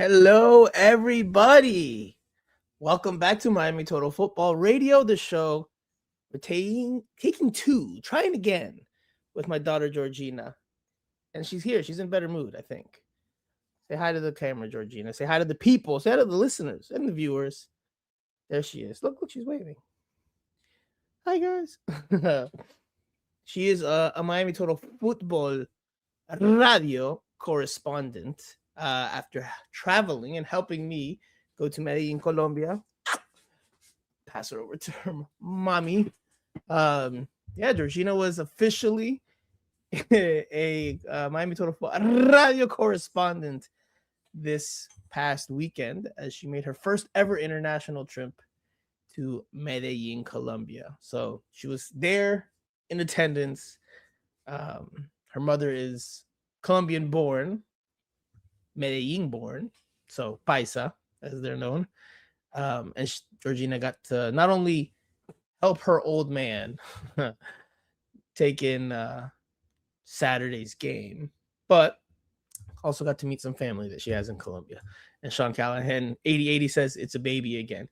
Hello, everybody. Welcome back to Miami Total Football Radio, the show we're taking two, trying again with my daughter Georgina. And she's here. She's in better mood, I think. Say hi to the camera, Georgina. Say hi to the people. Say hi to the listeners and the viewers. There she is. Look, she's waving. Hi, guys. She is a Miami Total Football radio correspondent after traveling and helping me go to Medellin, Colombia. Pass her over to her mommy. Georgina was officially a Miami Total radio correspondent this past weekend as she made her first ever international trip to Medellin, Colombia. So she was there in attendance. Her mother is Colombian born, Medellin born, so Paisa, as they're known. Georgina got to not only help her old man take in Saturday's game, but also got to meet some family that she has in Colombia. And Sean Callahan, 8080, says it's a baby again.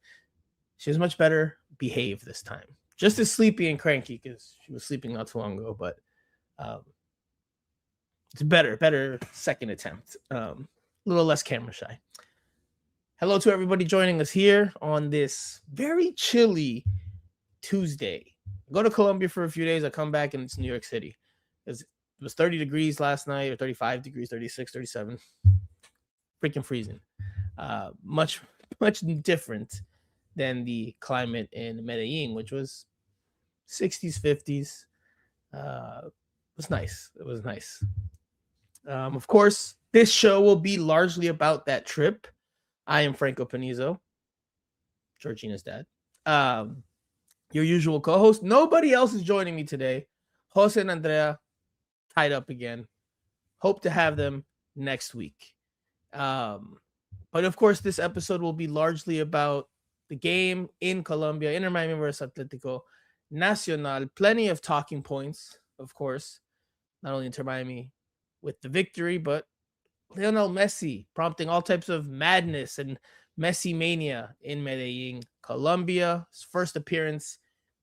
She was much better behaved this time. Just as sleepy and cranky because she was sleeping not too long ago, but it's better second attempt. A little less camera shy. Hello to everybody joining us here on this very chilly Tuesday. I go to Colombia for a few days. I come back and it's New York City. It was 30 degrees last night, or 35 degrees, 36, 37. Freaking freezing. Much different than the climate in Medellin, which was 60s, 50s. It was nice. It was nice. Of course, this show will be largely about that trip. I am Franco Panizo, Georgina's dad. Your usual co-host. Nobody else is joining me today. Jose and Andrea tied up again. Hope to have them next week. But of course, this episode will be largely about the game in Colombia, Inter Miami versus Atletico Nacional. Plenty of talking points, of course. Not only Inter Miami with the victory, but Lionel Messi prompting all types of madness and Messi mania in Medellin, Colombia. His first appearance,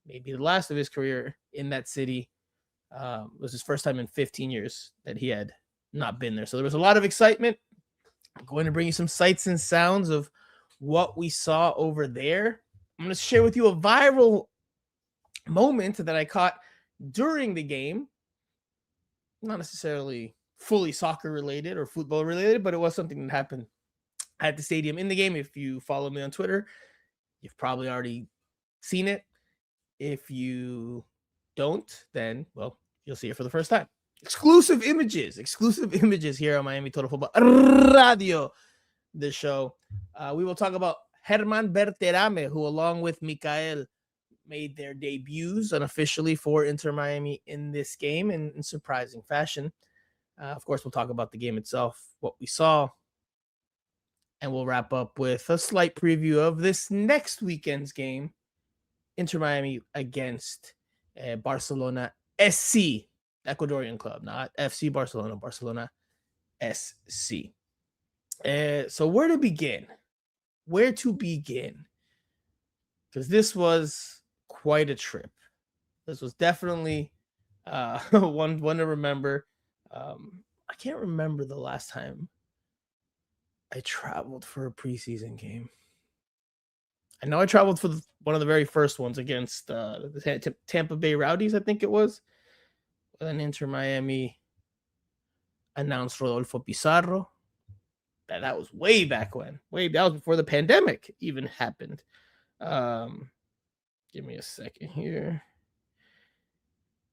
maybe the last of his career in that city. Was his first time in 15 years that he had not been there. So there was a lot of excitement. I'm going to bring you some sights and sounds of what we saw over there. I'm going to share with you a viral moment that I caught during the game. Not necessarily fully soccer related or football related, but it was something that happened at the stadium in the game. If you follow me on Twitter, you've probably already seen it. If you don't, then, well, you'll see it for the first time. Exclusive images here on Miami Total Football Radio, the show. We will talk about Germán Berterame, who, along with Mikael, made their debuts unofficially for Inter Miami in this game in surprising fashion. Of course, we'll talk about the game itself, what we saw, and we'll wrap up with a slight preview of this next weekend's game, Inter Miami against Barcelona SC, Ecuadorean club, not FC Barcelona, Barcelona SC. So where to begin? Because this was quite a trip. This was definitely one to remember. I can't remember the last time I traveled for a preseason game. I know I traveled for one of the very first ones against the Tampa Bay Rowdies, I think it was. Then Inter Miami announced Rodolfo Pizarro. That was way back when. That was before the pandemic even happened. Give me a second here.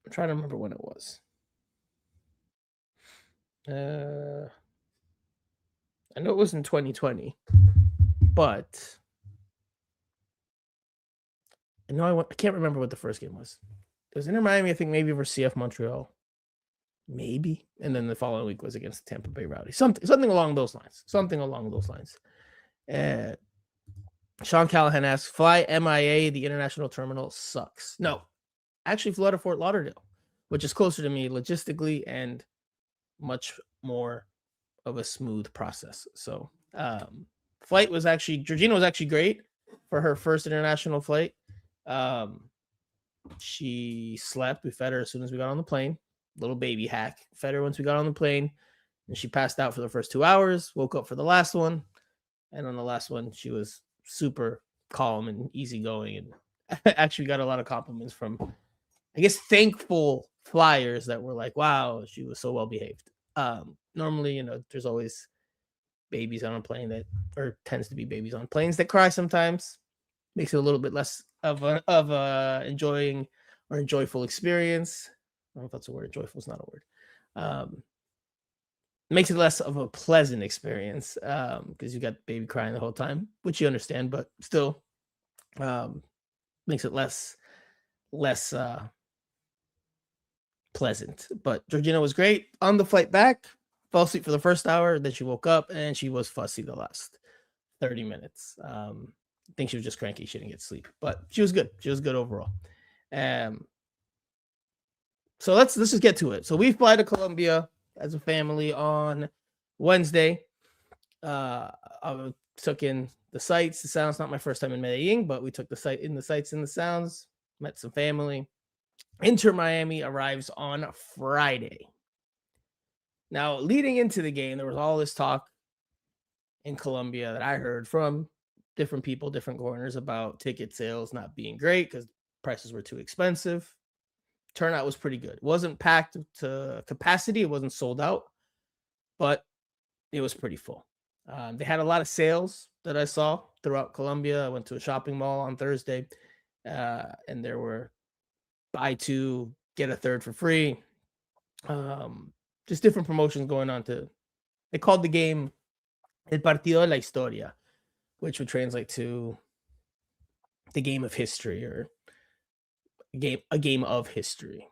I'm trying to remember when it was. I know it was in 2020, but I can't remember what the first game was. It was Inter Miami, I think maybe versus CF Montreal. Maybe. And then the following week was against the Tampa Bay Rowdy. Something along those lines. Sean Callahan asks, fly MIA, the international terminal sucks. No, actually flew out of Fort Lauderdale, which is closer to me logistically and much more of a smooth process. So Flight was actually, Georgina was actually great for her first international flight. She slept. We fed her as soon as we got on the plane. Little baby hack. Fed her once we got on the plane, and she passed out for the first 2 hours. Woke up for the last one, and on the last one, she was super calm and easygoing. And actually got a lot of compliments from, I guess, thankful flyers that were like, "Wow, she was so well behaved." Normally, there's always babies on a plane that, or tends to be babies on planes that cry sometimes. Makes it a little bit less of a enjoying or enjoyable experience. I don't know if that's a word. Joyful is not a word. Makes it less of a pleasant experience because you got baby crying the whole time, which you understand, but still makes it less pleasant. But Georgina was great on the flight back. Fell asleep for the first hour, then she woke up and she was fussy the last 30 minutes. I think she was just cranky. She didn't get sleep, but she was good. She was good overall. So let's just get to it. So we fly to Colombia as a family on Wednesday. I took in the sights, the sounds. Not my first time in Medellin, but we took the sights and the sounds. Met some family. Inter Miami arrives on Friday. Now, leading into the game, there was all this talk in Colombia that I heard from different people, different corners about ticket sales not being great because prices were too expensive. Turnout was pretty good. It wasn't packed to capacity. It wasn't sold out, but it was pretty full. They had a lot of sales that I saw throughout Colombia. I went to a shopping mall on Thursday, and there were buy two, get a third for free. Just different promotions going on. They called the game El Partido de la Historia, which would translate to the game of history or a game of history.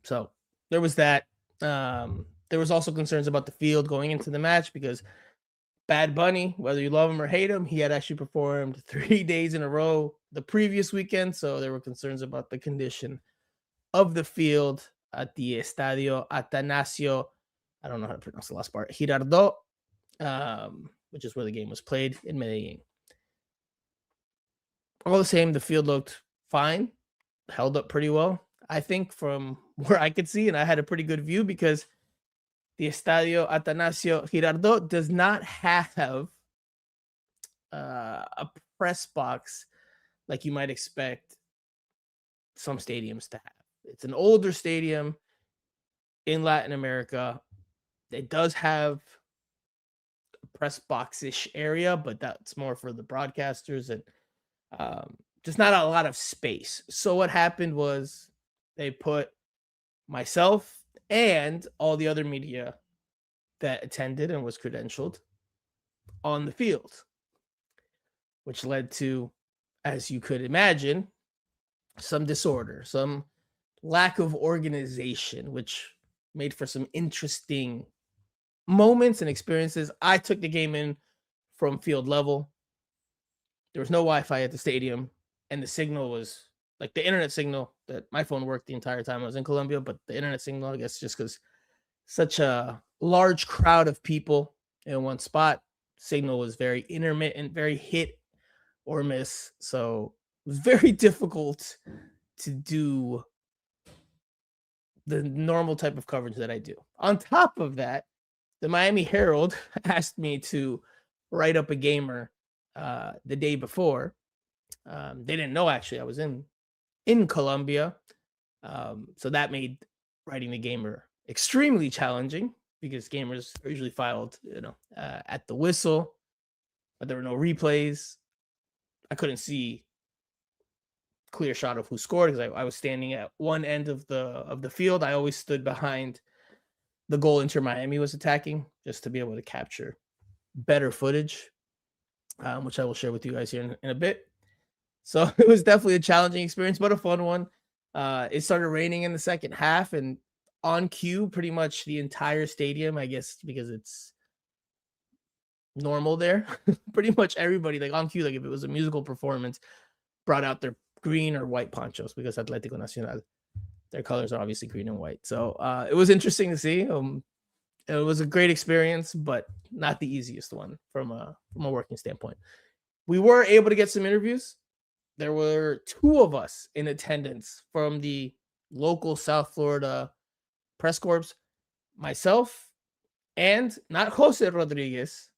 So there was that. There was also concerns about the field going into the match because Bad Bunny, whether you love him or hate him, he had actually performed 3 days in a row the previous weekend. So there were concerns about the condition of the field at the Estadio Atanasio. I don't know how to pronounce the last part. Girardot, which is where the game was played in Medellin. All the same, the field looked fine, held up pretty well, I think, from where I could see, and I had a pretty good view because the Estadio Atanasio Girardot does not have a press box like you might expect some stadiums to have. It's an older stadium in Latin America. It does have a press box-ish area, but that's more for the broadcasters and just not a lot of space. So what happened was they put myself and all the other media that attended and was credentialed on the field, which led to, as you could imagine, some disorder, some lack of organization, which made for some interesting moments and experiences. I took the game in from field level. There was no Wi-Fi at the stadium, and the signal was like the internet signal that my phone worked the entire time I was in Colombia, but the internet signal, I guess, just because such a large crowd of people in one spot, signal was very intermittent, very hit or miss. So it was very difficult to do the normal type of coverage that I do. On top of that, the Miami Herald asked me to write up a gamer the day before. They didn't know actually I was in Colombia. So that made writing the gamer extremely challenging because gamers are usually filed, at the whistle, but there were no replays. I couldn't see clear shot of who scored because I was standing at one end of the field. I always stood behind the goal Inter Miami was attacking just to be able to capture better footage, which I will share with you guys here in a bit. So it was definitely a challenging experience, but a fun one. It started raining in the second half, and on cue, pretty much the entire stadium, I guess, because it's normal there. Pretty much everybody, like on cue, like if it was a musical performance, brought out their green or white ponchos because Atletico Nacional, their colors are obviously green and white. So it was interesting to see. It was a great experience, but not the easiest one from a working standpoint. We were able to get some interviews. There were 2 of us in attendance from the local South Florida press corps, myself and not Jose Rodriguez,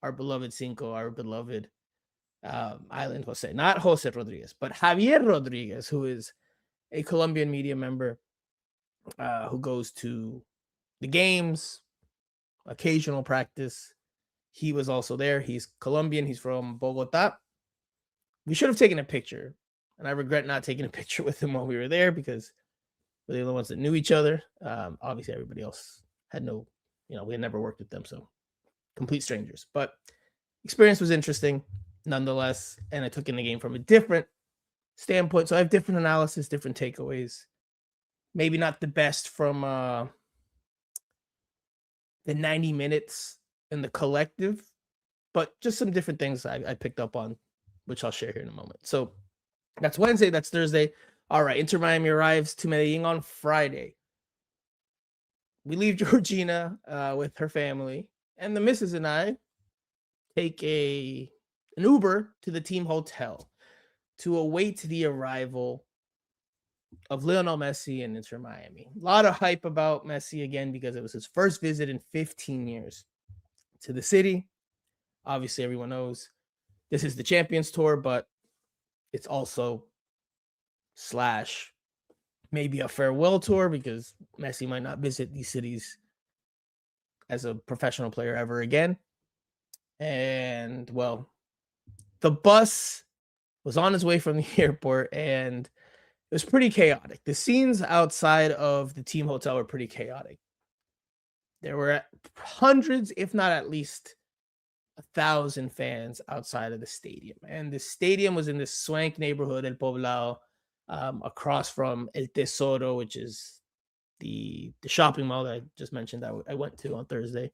our beloved Cinco, our beloved Island Jose, not Jose Rodriguez, but Javier Rodriguez, who is a Colombian media member who goes to the games, occasional practice. He was also there. He's Colombian. He's from Bogota. We should have taken a picture, and I regret not taking a picture with him while we were there because we're the only ones that knew each other. Obviously, everybody else had no, we had never worked with them, so complete strangers. But experience was interesting nonetheless, and I took in the game from a different standpoint. So I have different analysis, different takeaways. Maybe not the best from the 90 minutes in the collective, but just some different things I picked up on, which I'll share here in a moment. So that's Wednesday, that's Thursday. All right, Inter Miami arrives to Medellin on Friday. We leave Georgina with her family, and the missus and I take an Uber to the team hotel to await the arrival of Lionel Messi and Inter Miami. A lot of hype about Messi again because it was his first visit in 15 years to the city. Obviously, everyone knows this is the Champions Tour, but it's also / maybe a farewell tour because Messi might not visit these cities as a professional player ever again. And, well, the bus was on its way from the airport, and it was pretty chaotic. The scenes outside of the team hotel were pretty chaotic. There were hundreds, if not at least 1,000 fans outside of the stadium. And the stadium was in this swank neighborhood, El Poblado, across from El Tesoro, which is the shopping mall that I just mentioned that I went to on Thursday.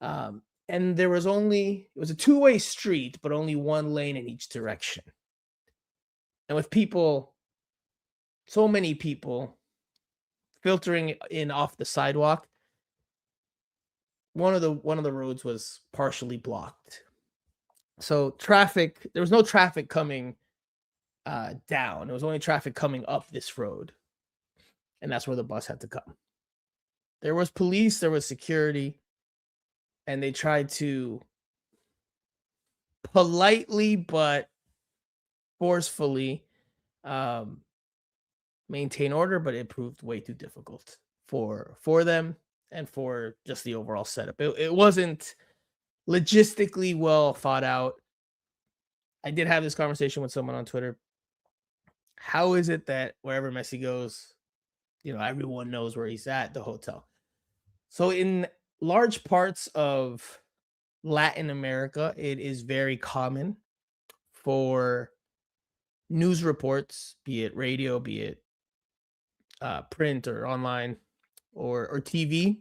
And it was a 2-way street, but only 1 lane in each direction. And with so many people filtering in off the sidewalk, one of the roads was partially blocked. So there was no traffic coming down. It was only traffic coming up this road. And that's where the bus had to come. There was police, there was security, and they tried to politely but forcefully maintain order, but it proved way too difficult for them and for just the overall setup. It wasn't logistically well thought out. I did have this conversation with someone on Twitter. How is it that wherever Messi goes, everyone knows where he's at, the hotel? So in large parts of Latin America, it is very common for news reports, be it radio, be it print or online or TV,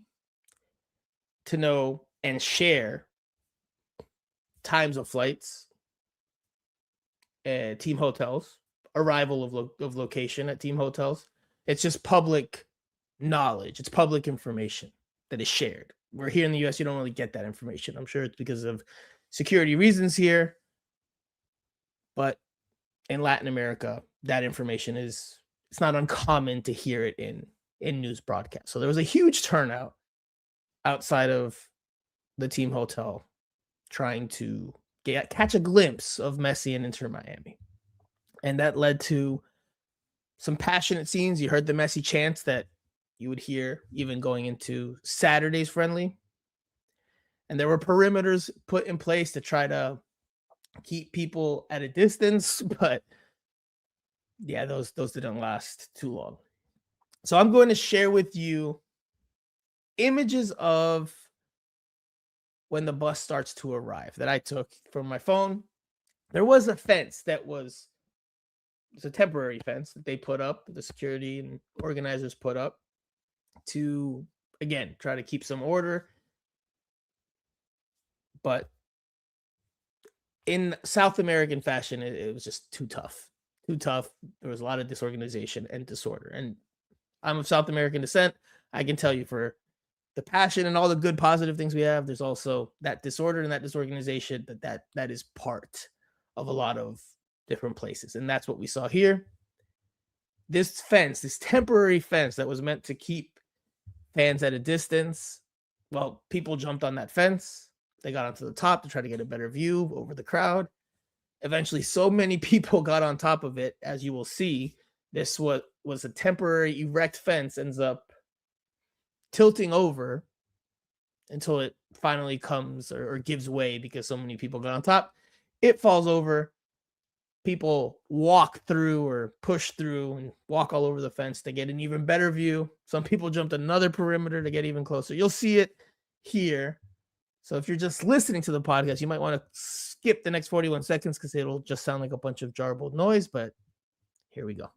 to know and share times of flights, team hotels, arrival of location at team hotels. It's just public knowledge. It's public information that is shared. We're here in the US, you don't really get that information. I'm sure it's because of security reasons here. But in Latin America, that information it's not uncommon to hear it in news broadcasts. So there was a huge turnout outside of the team hotel trying to catch a glimpse of Messi and Inter Miami. And that led to some passionate scenes. You heard the Messi chants that you would hear even going into Saturday's friendly. And there were perimeters put in place to try to keep people at a distance, but yeah, those didn't last too long. So I'm going to share with you images of when the bus starts to arrive that I took from my phone. There was a fence that was a temporary fence that they put up, the security and organizers put up to, again, try to keep some order. But in South American fashion, it was just too tough. There was a lot of disorganization and disorder. And I'm of South American descent. I can tell you for the passion and all the good positive things we have, there's also that disorder and that disorganization that is part of a lot of different places. And that's what we saw here. This fence, this temporary fence that was meant to keep fans at a distance, well, people jumped on that fence. They got onto the top to try to get a better view over the crowd. Eventually, so many people got on top of it, as you will see. This was a temporary erect fence, ends up tilting over until it finally comes or gives way because so many people got on top. It falls over. People walk through or push through and walk all over the fence to get an even better view. Some people jumped another perimeter to get even closer. You'll see it here. So if you're just listening to the podcast, you might want to skip the next 41 seconds because it'll just sound like a bunch of jarbled noise, but here we go.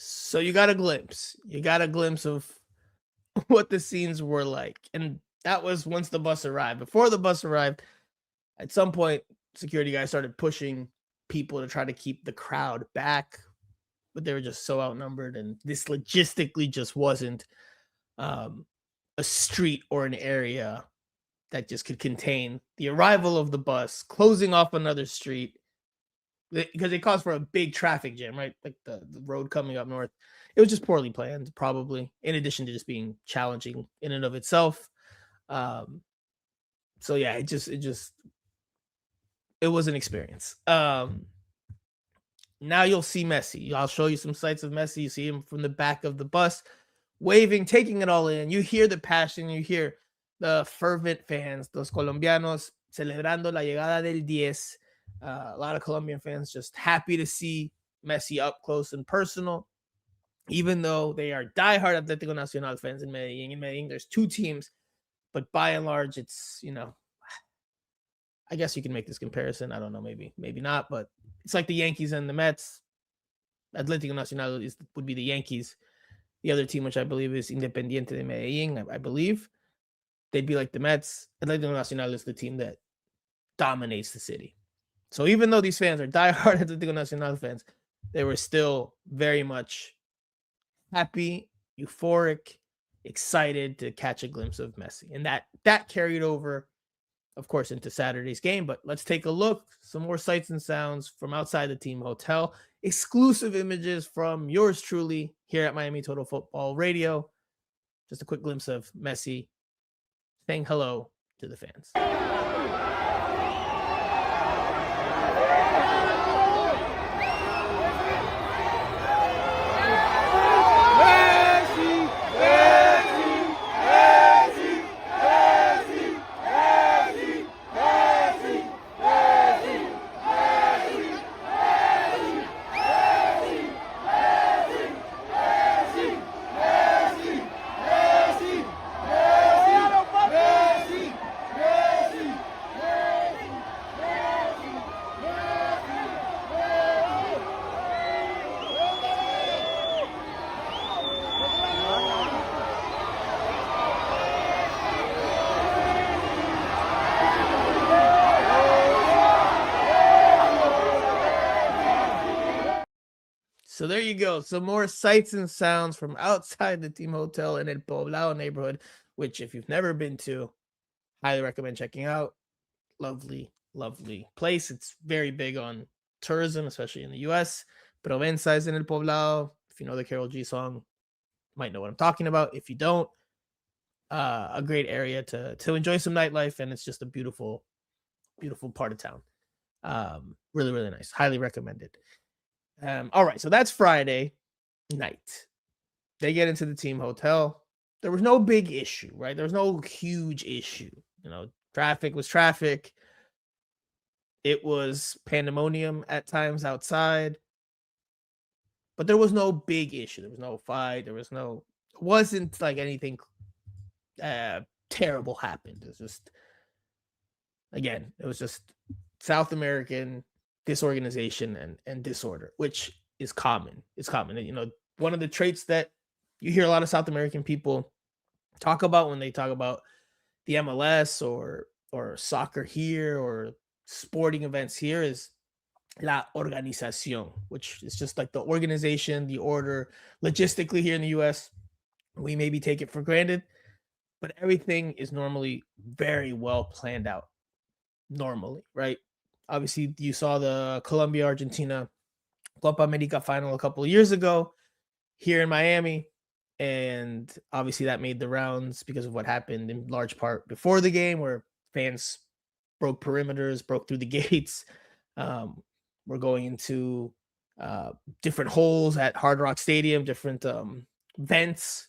So you got a glimpse of what the scenes were like. And that was once the bus arrived. Before the bus arrived, at some point, security guys started pushing people to try to keep the crowd back, but they were just so outnumbered. And this logistically just wasn't a street or an area that just could contain the arrival of the bus, closing off another street, because it caused for a big traffic jam, right? Like the road coming up north. It was just poorly planned, probably, in addition to just being challenging in and of itself. So yeah, it was an experience. Now you'll see Messi. I'll show you some sights of Messi. You see him from the back of the bus, waving, taking it all in. You hear the passion. You hear the fervent fans, los colombianos, celebrando la llegada del 10. A lot of Colombian fans just happy to see Messi up close and personal, even though they are diehard Atletico Nacional fans in Medellin. In Medellin, there's two teams, but by and large, it's, I guess you can make this comparison. I don't know, maybe not, but it's like the Yankees and the Mets. Atletico Nacional would be the Yankees. The other team, which I believe is Independiente de Medellin, I believe, they'd be like the Mets. Atletico Nacional is the team that dominates the city. So even though these fans are diehard Atletico Nacional fans, they were still very much happy, euphoric, excited to catch a glimpse of Messi. And that carried over, of course, into Saturday's game. But let's take a look. Some more sights and sounds from outside the team hotel. Exclusive images from yours truly here at Miami Total Football Radio. Just a quick glimpse of Messi saying hello to the fans. So there you go. Some more sights and sounds from outside the team hotel in El Poblado neighborhood, which if you've never been to, highly recommend checking out. Lovely, lovely place. It's very big on tourism, especially in the U.S. Provenza is in El Poblado. If you know the Karol G song, you might know what I'm talking about. If you don't, a great area to enjoy some nightlife, and it's just a beautiful, beautiful part of town. Really, really nice. Highly recommended. All right, so that's Friday night. They get into the team hotel. There was no big issue, right? There was no huge issue. Traffic was traffic. It was pandemonium at times outside, but there was no big issue. There was no fight. Wasn't like anything terrible happened. It's just, again, it was just South American disorganization and disorder, which is common. It's common. One of the traits that you hear a lot of South American people talk about when they talk about the MLS or soccer here or sporting events here is la organización, which is just like the organization, the order. Logistically here in the US, we maybe take it for granted, but everything is normally very well planned out. Normally, right? Obviously, you saw the Colombia Argentina Copa America final a couple of years ago here in Miami. And obviously, that made the rounds because of what happened in large part before the game, where fans broke perimeters, broke through the gates. We're going into different holes at Hard Rock Stadium, different vents.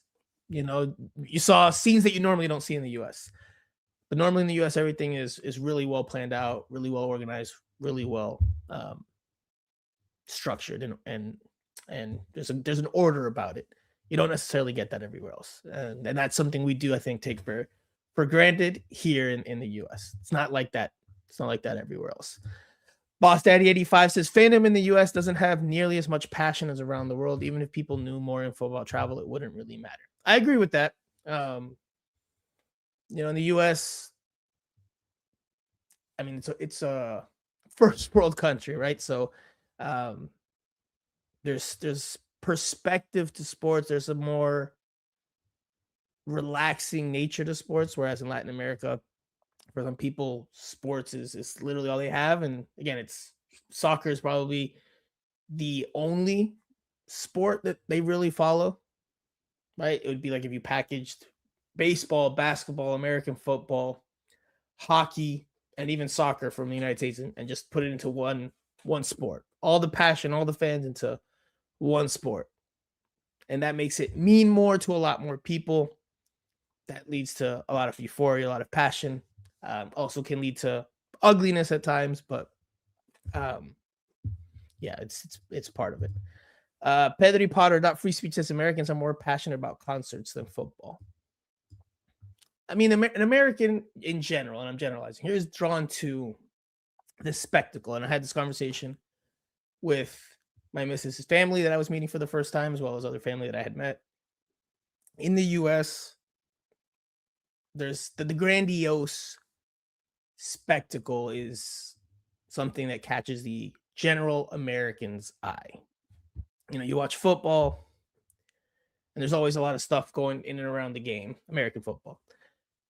You saw scenes that you normally don't see in the US. But normally in the US, everything is really well planned out, really well organized, really well structured, and there's an order about it. You don't necessarily get that everywhere else, and that's something we do, I think, take for granted here in the US. It's not like that. It's not like that everywhere else. Boss Daddy 85 says fandom in the US doesn't have nearly as much passion as around the world. Even if people knew more info about travel, it wouldn't really matter. I agree with that. In the US, I mean, it's a first world country, right? So there's perspective to sports. There's a more relaxing nature to sports, whereas in Latin America, for some people, sports is literally all they have. And again, soccer is probably the only sport that they really follow, right? It would be like if you packaged baseball, basketball, American football, hockey, and even soccer from the United States and just put it into one sport. All the passion, all the fans into one sport. And that makes it mean more to a lot more people. That leads to a lot of euphoria, a lot of passion. Also can lead to ugliness at times, but yeah, it's part of it. Pedri Potter, free speech says Americans are more passionate about concerts than football. I mean, an American in general, and I'm generalizing here, is drawn to the spectacle. And I had this conversation with my missus' family that I was meeting for the first time, as well as other family that I had met. In the US, there's the grandiose spectacle is something that catches the general American's eye. You watch football, and there's always a lot of stuff going in and around the game, American football.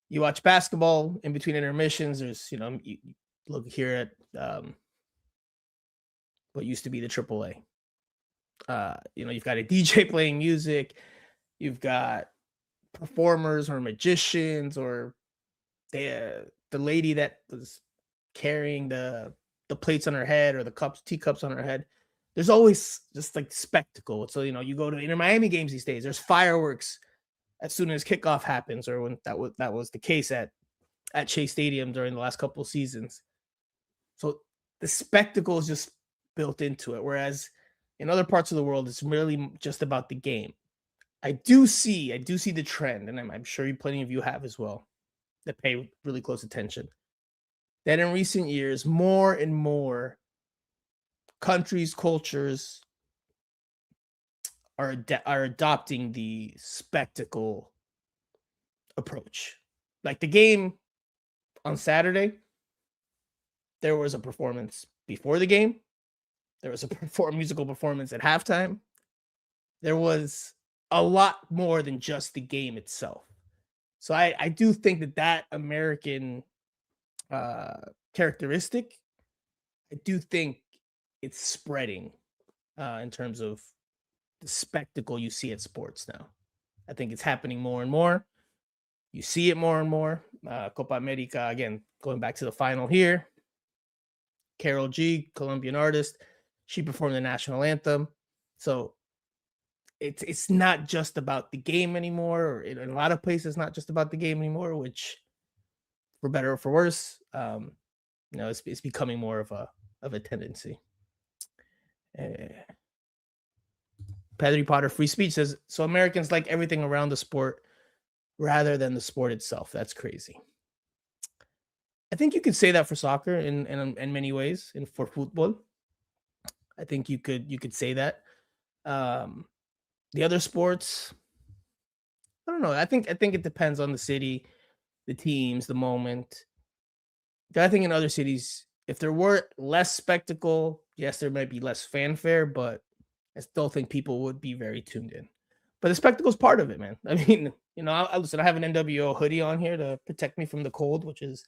You watch basketball in between intermissions. There's, you look here at what used to be the AAA. You've got a DJ playing music. You've got performers or magicians or the lady that was carrying the plates on her head or the teacups on her head. There's always just like spectacle. So, you go to Inter Miami games these days, there's fireworks as soon as kickoff happens, or when that was the case at Chase Stadium during the last couple of seasons. So the spectacle is just built into it. Whereas in other parts of the world, it's really just about the game. I do see the trend, and I'm sure plenty of you have as well, that pay really close attention, that in recent years, more and more countries, cultures are adopting the spectacle approach. Like the game on Saturday, there was a performance before the game. There was a musical performance at halftime. There was a lot more than just the game itself. So I do think that American characteristic, I do think it's spreading in terms of the spectacle you see at sports now. I think it's happening more and more. You see it more and more. Copa America, again, going back to the final here. Karol G, Colombian artist, she performed the national anthem. So it's not just about the game anymore, or in a lot of places, not just about the game anymore, which for better or for worse. it's becoming more of a tendency. Pedri Potter Free Speech says, so Americans like everything around the sport rather than the sport itself. That's crazy. I think you could say that for soccer in many ways, and for football. I think you could say that. The other sports, I don't know. I think it depends on the city, the teams, the moment. I think in other cities, if there were less spectacle, yes, there might be less fanfare, but I still think people would be very tuned in. But the spectacle's part of it, man. I mean, listen, I have an NWO hoodie on here to protect me from the cold, which is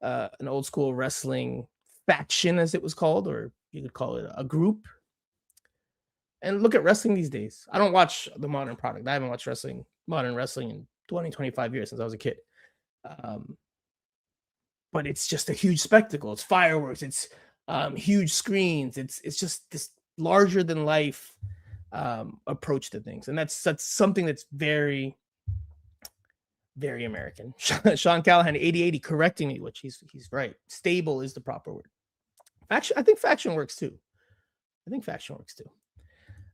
an old school wrestling faction, as it was called, or you could call it a group. And look at wrestling these days. I don't watch the modern product. I haven't watched modern wrestling in 20, 25 years since I was a kid. But it's just a huge spectacle. It's fireworks. It's huge screens. It's just this larger than life approach to things, and that's something that's very, very American. Sean Callahan 8080 correcting me, which he's right. Stable is the proper word. Faction, I think faction works too.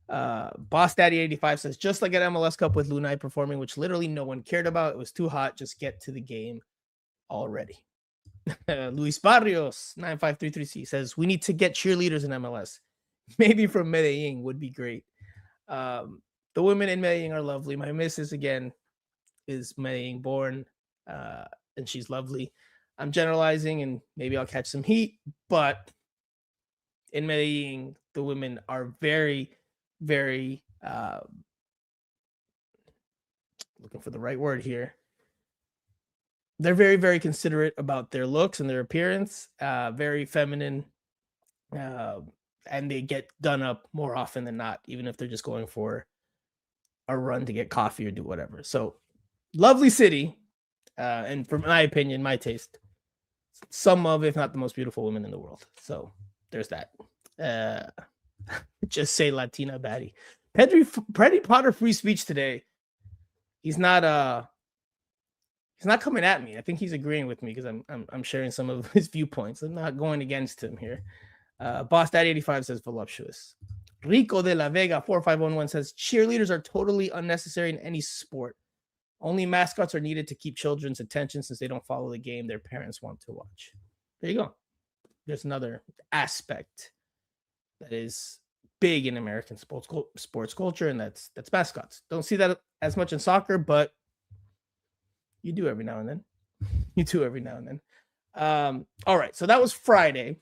Boss Daddy 85 says, just like at MLS Cup with Lunai performing, which literally no one cared about. It was too hot. Just get to the game already. Luis Barrios 9533C says, we need to get cheerleaders in MLS. Maybe from Medellin would be great. The women in Medellin are lovely. My missus, again, is Medellin born, and she's lovely. I'm generalizing, and maybe I'll catch some heat, but in Medellin, the women are very, very, looking for the right word here. They're very, very considerate about their looks and their appearance, very feminine, and they get done up more often than not, even if they're just going for a run to get coffee or do whatever. So, lovely city, and from my opinion, my taste, some of, if not the most beautiful women in the world. So, there's that. Just say Latina baddie. Pedri Potter Free Speech today. He's not coming at me. I think he's agreeing with me because I'm sharing some of his viewpoints. I'm not going against him here. Boss Dad 85 says voluptuous. Rico de la Vega 4511 says cheerleaders are totally unnecessary in any sport. Only mascots are needed to keep children's attention since they don't follow the game their parents want to watch. There you go. There's another aspect that is big in American sports culture, and that's mascots. Don't see that as much in soccer, but you do every now and then. All right, so that was Friday.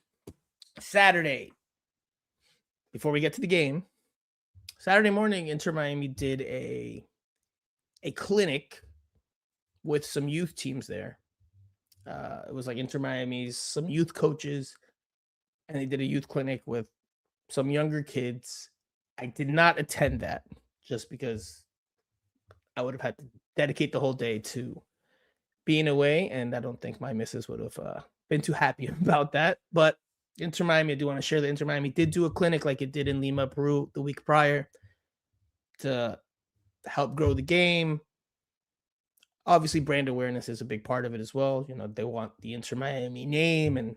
Saturday, before we get to the game, Saturday morning, Inter Miami did a clinic with some youth teams there. It was like Inter Miami's some youth coaches, and they did a youth clinic with some younger kids. I did not attend that just because I would have had to dedicate the whole day to being away, and I don't think my missus would have been too happy about that. But Inter Miami, I do want to share that Inter Miami did do a clinic like it did in Lima, Peru the week prior to help grow the game. Obviously, brand awareness is a big part of it as well. They want the Inter Miami name and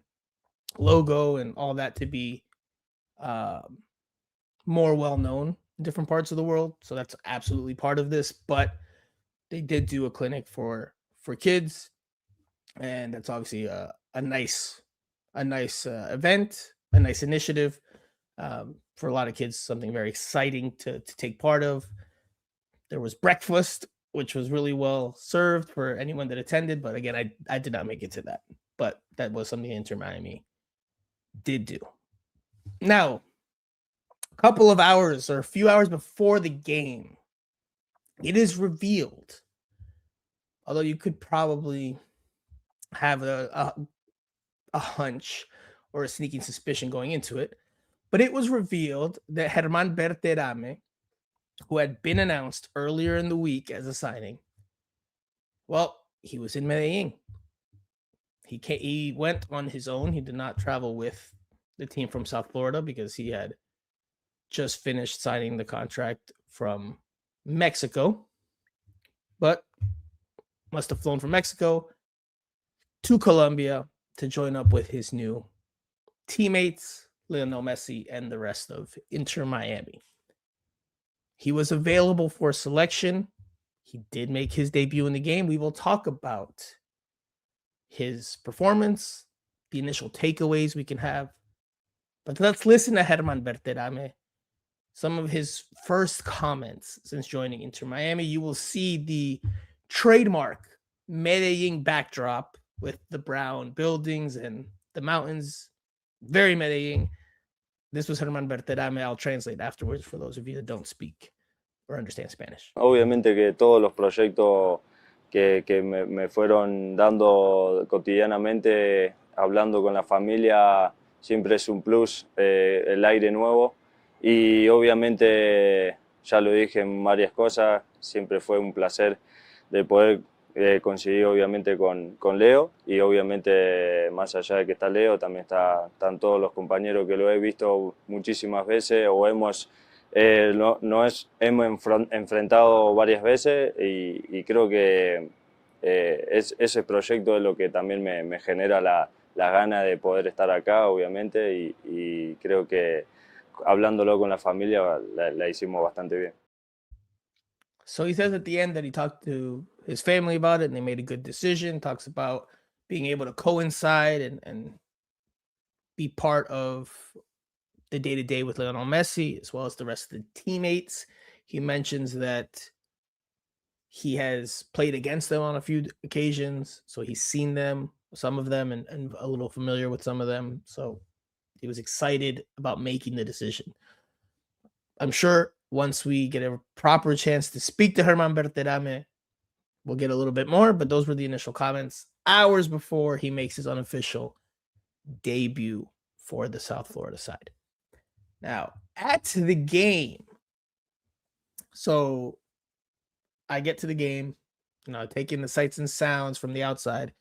logo and all that to be more well-known in different parts of the world. So that's absolutely part of this. But they did do a clinic for kids, and that's obviously a nice event, a nice initiative for a lot of kids. Something very exciting to take part of. There was breakfast, which was really well served for anyone that attended. But again, I did not make it to that. But that was something Inter Miami did do. Now, a couple of hours or a few hours before the game, it is revealed, although you could probably have a hunch or a sneaking suspicion going into it, but it was revealed that Germán Berterame, who had been announced earlier in the week as a signing, well, he was in Medellin. He went on his own. He did not travel with the team from South Florida because he had just finished signing the contract from Mexico, but must have flown from Mexico to Colombia to join up with his new teammates, Lionel Messi and the rest of Inter Miami. He was available for selection. He did make his debut in the game. We will talk about his performance, the initial takeaways we can have. But let's listen to Germán Berterame, some of his first comments since joining Inter Miami. You will see the trademark Medellin backdrop with the brown buildings and the mountains. Very Medellin. This was Germán Berterame. I'll translate afterwards for those of you that don't speak or understand Spanish. Obviamente que todos los proyectos que me fueron dando cotidianamente, hablando con la familia, siempre es un plus, el aire nuevo. Y obviamente, ya lo dije en varias cosas, siempre fue un placer de poder coincidir obviamente con Leo, y obviamente más allá de que está Leo, también están todos los compañeros que lo he visto muchísimas veces o hemos enfrentado varias veces, y creo que ese proyecto es lo que también me genera la gana de poder estar acá, obviamente, y creo que hablándolo con la familia la hicimos bastante bien. So he says at the end that he talked to his family about it and they made a good decision. Talks about being able to coincide and be part of the day-to-day with Lionel Messi, as well as the rest of the teammates. He mentions that he has played against them on a few occasions, so he's seen them, some of them, and a little familiar with some of them. So he was excited about making the decision. I'm sure once we get a proper chance to speak to Germán Berterame, we'll get a little bit more, but those were the initial comments hours before he makes his unofficial debut for the South Florida side. Now, at the game, so I get to the game, taking the sights and sounds from the outside,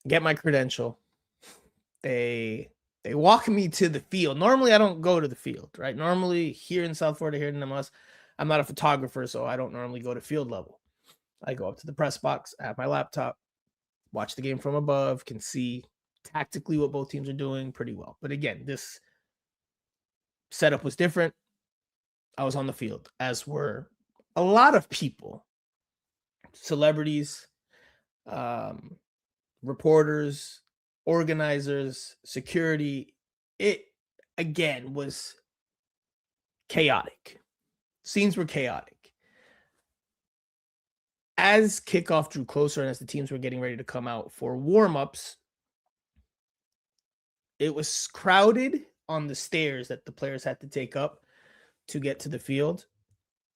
get my credential. They walk me to the field. Normally, I don't go to the field, right? Normally, here in South Florida, here in MLS, I'm not a photographer, so I don't normally go to field level. I go up to the press box, have my laptop, watch the game from above, can see tactically what both teams are doing pretty well. But again, this setup was different. I was on the field, as were a lot of people, celebrities, reporters, organizers, security. It, again, was chaotic. Scenes were chaotic. As kickoff drew closer and as the teams were getting ready to come out for warm-ups, it was crowded on the stairs that the players had to take up to get to the field.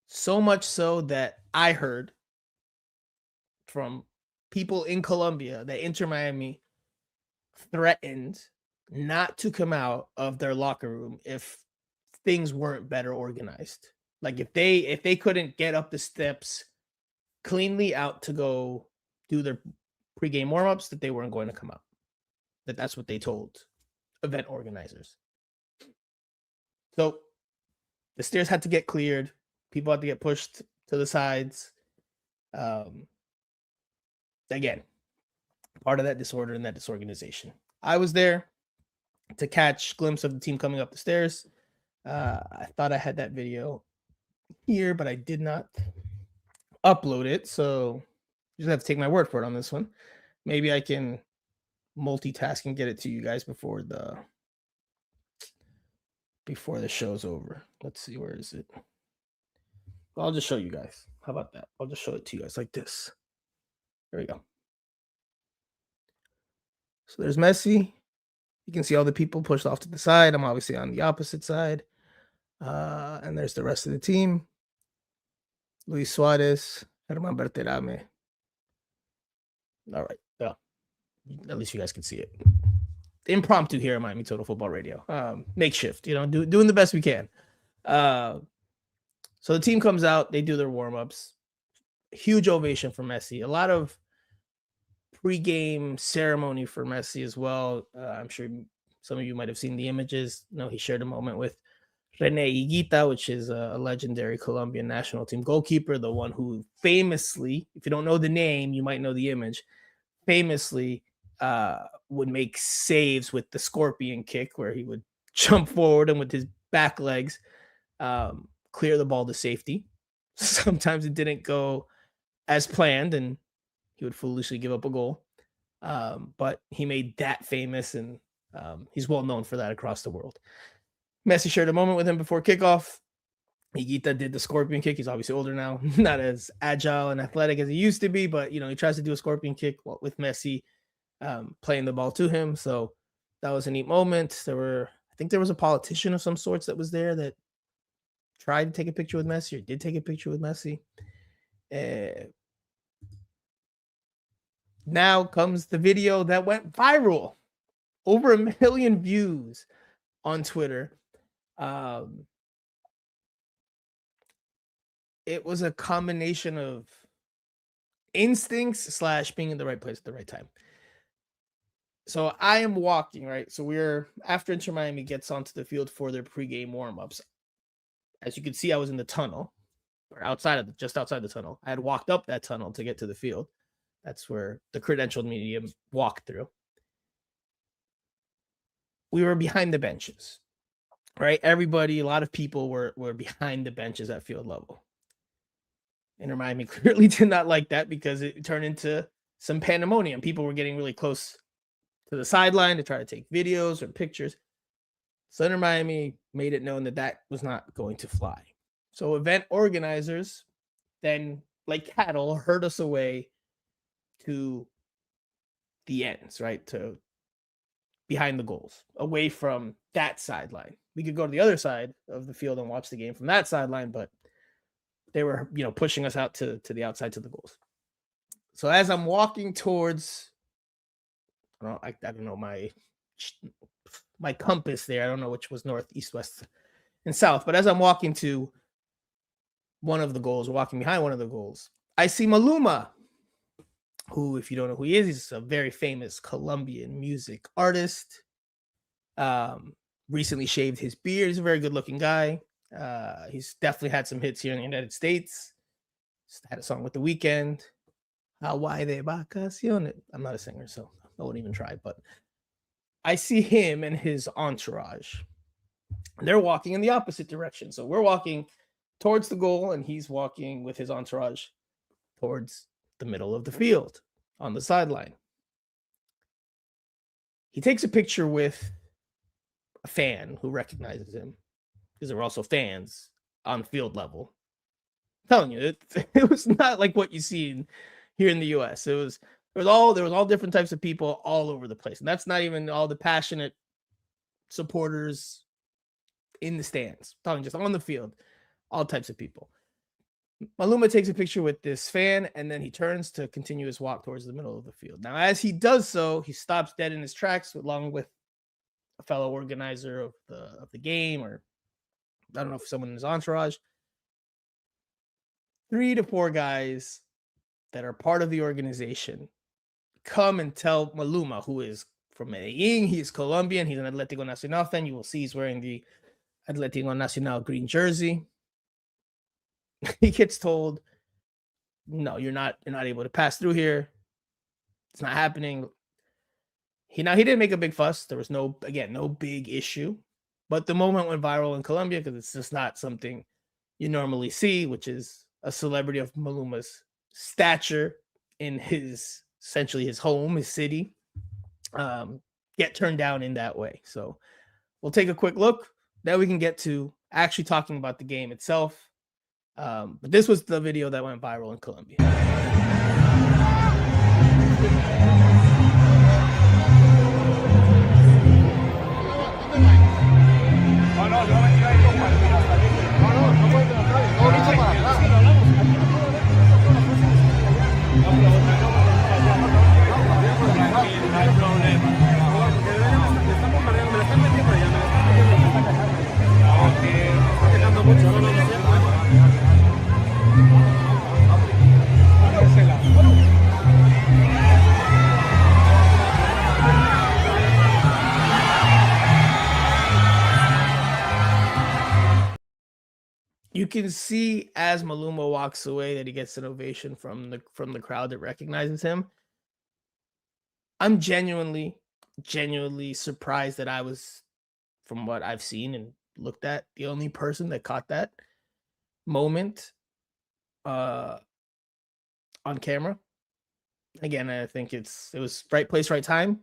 So much so that I heard from people in Colombia that Inter Miami threatened not to come out of their locker room if things weren't better organized. Like if they couldn't get up the steps cleanly out to go do their pregame warm-ups, that they weren't going to come out. That's what they told event organizers. So the stairs had to get cleared. People had to get pushed to the sides. Again, part of that disorder and that disorganization. I was there to catch a glimpse of the team coming up the stairs. I thought I had that video here, but I did not upload it. So you just have to take my word for it on this one. Maybe I can multitask and get it to you guys before the show's over. Let's see, where is it? Well, I'll just show you guys. How about that? I'll just show it to you guys like this. There we go. So there's Messi. You can see all the people pushed off to the side. I'm obviously on the opposite side. And there's the rest of the team. Luis Suarez, Germán Berterame. All right. Well, at least you guys can see it. Impromptu here at Miami Total Football Radio. Makeshift, doing the best we can. So the team comes out. They do their warm-ups. Huge ovation for Messi. A lot of pre-game ceremony for Messi as well. I'm sure some of you might have seen the images. He shared a moment with René Higuita, which is a legendary Colombian national team goalkeeper, the one who famously, if you don't know the name, you might know the image, famously would make saves with the scorpion kick, where he would jump forward and with his back legs clear the ball to safety. Sometimes it didn't go as planned, and he would foolishly give up a goal. But he made that famous, and he's well known for that across the world. Messi shared a moment with him before kickoff. Higuita did the scorpion kick. He's obviously older now, not as agile and athletic as he used to be, but he tries to do a scorpion kick with Messi playing the ball to him. So that was a neat moment. I think there was a politician of some sorts that was there that tried to take a picture with Messi, or did take a picture with Messi. Now comes the video that went viral, over 1 million views on Twitter. It was a combination of instincts / being in the right place at the right time. So I am walking, right? So we're after Inter Miami gets onto the field for their pregame warmups. As you can see, I was in the tunnel, or just outside the tunnel. I had walked up that tunnel to get to the field. That's where the credentialed media walked through. We were behind the benches, right? Everybody, a lot of people were behind the benches at field level. Inter Miami clearly did not like that, because it turned into some pandemonium. People were getting really close to the sideline to try to take videos or pictures. So Inter Miami made it known that was not going to fly. So event organizers then, like cattle, herd us away to the ends, right? To behind the goals, away from that sideline. We could go to the other side of the field and watch the game from that sideline, but they were, pushing us out to the outside to the goals. So as I'm walking towards, I don't know my compass there. I don't know which was north, east, west, and south. But as I'm walking to one of the goals, walking behind one of the goals, I see Maluma, who, if you don't know who he is, he's a very famous Colombian music artist. Recently shaved his beard. He's a very good-looking guy. He's definitely had some hits here in the United States. Just had a song with The Weeknd, Hawaii de Vacaciones. I'm not a singer, so I won't even try. But I see him and his entourage. They're walking in the opposite direction. So we're walking towards the goal, and he's walking with his entourage towards the middle of the field on the sideline. He takes a picture with a fan who recognizes him, because there were also fans on field level. I'm telling you, it was not like what you see here in the U.S. There was all different types of people all over the place, and that's not even all the passionate supporters in the stands. I'm talking just on the field, all types of people. Maluma takes a picture with this fan, and then he turns to continue his walk towards the middle of the field. Now, as he does so, he stops dead in his tracks, along with a fellow organizer of the game, or I don't know if someone in his entourage. 3 to 4 guys that are part of the organization come and tell Maluma, who is from Medellin, he's Colombian, he's an Atletico Nacional fan. You will see he's wearing the Atletico Nacional green jersey. He gets told, no, you're not able to pass through here. It's not happening. He didn't make a big fuss. There was no big issue. But the moment went viral in Colombia, because it's just not something you normally see, which is a celebrity of Maluma's stature in essentially his home, his city, get turned down in that way. So we'll take a quick look. Then we can get to actually talking about the game itself. But this was the video that went viral in Colombia. You can see as Maluma walks away that he gets an ovation from the crowd that recognizes him. I'm genuinely surprised that I was, from what I've seen and looked at, the only person that caught that moment on camera. Again, I think it was right place, right time.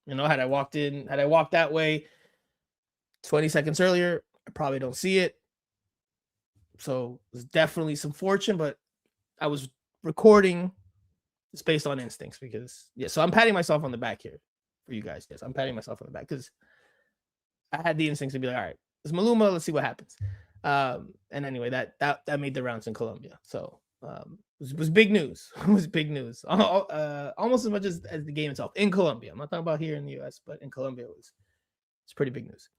You know, had I walked that way 20 seconds earlier, I probably don't see it. So it was definitely some fortune, but I was recording just based on instincts because, yeah, so I'm patting myself on the back here for you guys. Yes, I'm patting myself on the back because I had the instincts to be like, all right, it's Maluma, let's see what happens. And anyway, that made the rounds in Colombia. So it was big news. It was big news. Almost as much as the game itself in Colombia. I'm not talking about here in the US, but in Colombia it's pretty big news.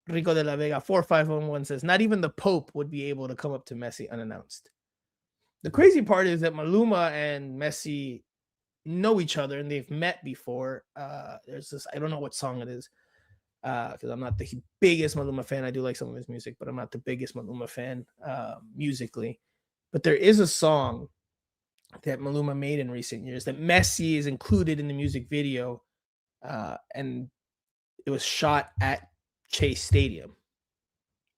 Rico de la Vega 4511 says, not even the Pope would be able to come up to Messi unannounced. The crazy part is that Maluma and Messi know each other and they've met before. There's this, I don't know what song it is, because I'm not the biggest Maluma fan. I do like some of his music, but I'm not the biggest Maluma fan musically. But there is a song that Maluma made in recent years that Messi is included in the music video, and it was shot at Chase Stadium.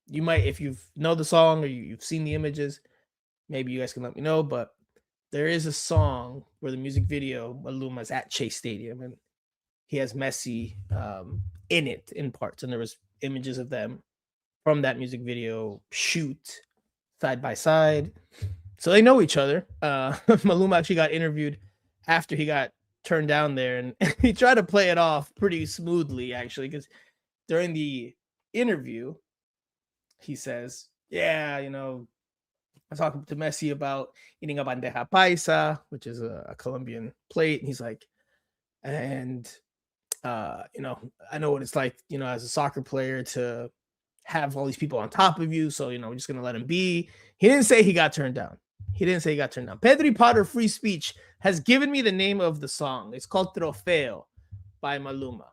You might, if you know the song or you've seen the images, maybe you guys can let me know, but there is a song where the music video, Maluma's at Chase Stadium, and he has Messi in it in parts, and there was images of them from that music video shoot side by side. So they know each other. Maluma actually got interviewed after he got turned down there, and he tried to play it off pretty smoothly, actually, because during the interview, he says, yeah, you know, I was talking to Messi about eating a bandeja paisa, which is a Colombian plate. And he's like, and, you know, I know what it's like, you know, as a soccer player to have all these people on top of you. So, you know, we're just going to let him be. He didn't say he got turned down. Pedri Potter Free Speech has given me the name of the song. It's called Trofeo by Maluma.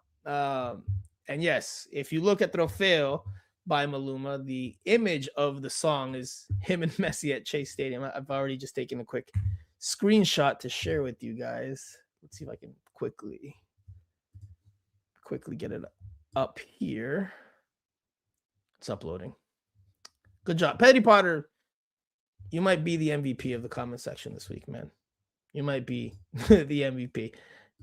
And yes, if you look at Trofeo by Maluma, the image of the song is him and Messi at Chase Stadium. I've already just taken a quick screenshot to share with you guys. Let's see if I can quickly get it up here. It's uploading. Good job. Petty Potter, you might be the MVP of the comment section this week, man. You might be the MVP.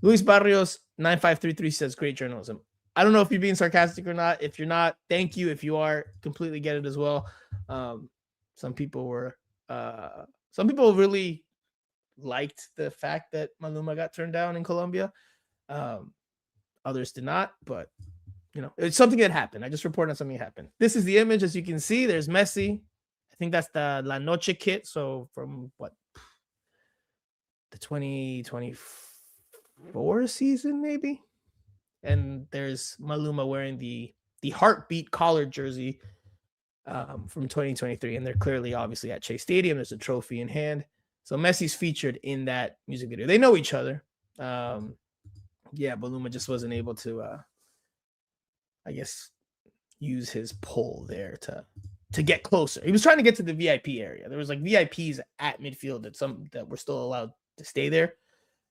Luis Barrios 9533 says, great journalism. I don't know if you're being sarcastic or not. If you're not, thank you. If you are, completely get it as well. Some people really liked the fact that Maluma got turned down in Colombia. Others did not, but you know, it's something that happened. I just reported on something that happened. This is the image, as you can see. There's Messi. I think that's the La Noche kit. So from what, the 2024 season, maybe. And there's Maluma wearing the heartbeat collared jersey from 2023, and they're clearly, obviously, at Chase Stadium. There's a trophy in hand. So Messi's featured in that music video. They know each other. Yeah, Maluma just wasn't able to, I guess, use his pull there to get closer. He was trying to get to the VIP area. There was like VIPs at midfield that were still allowed to stay there.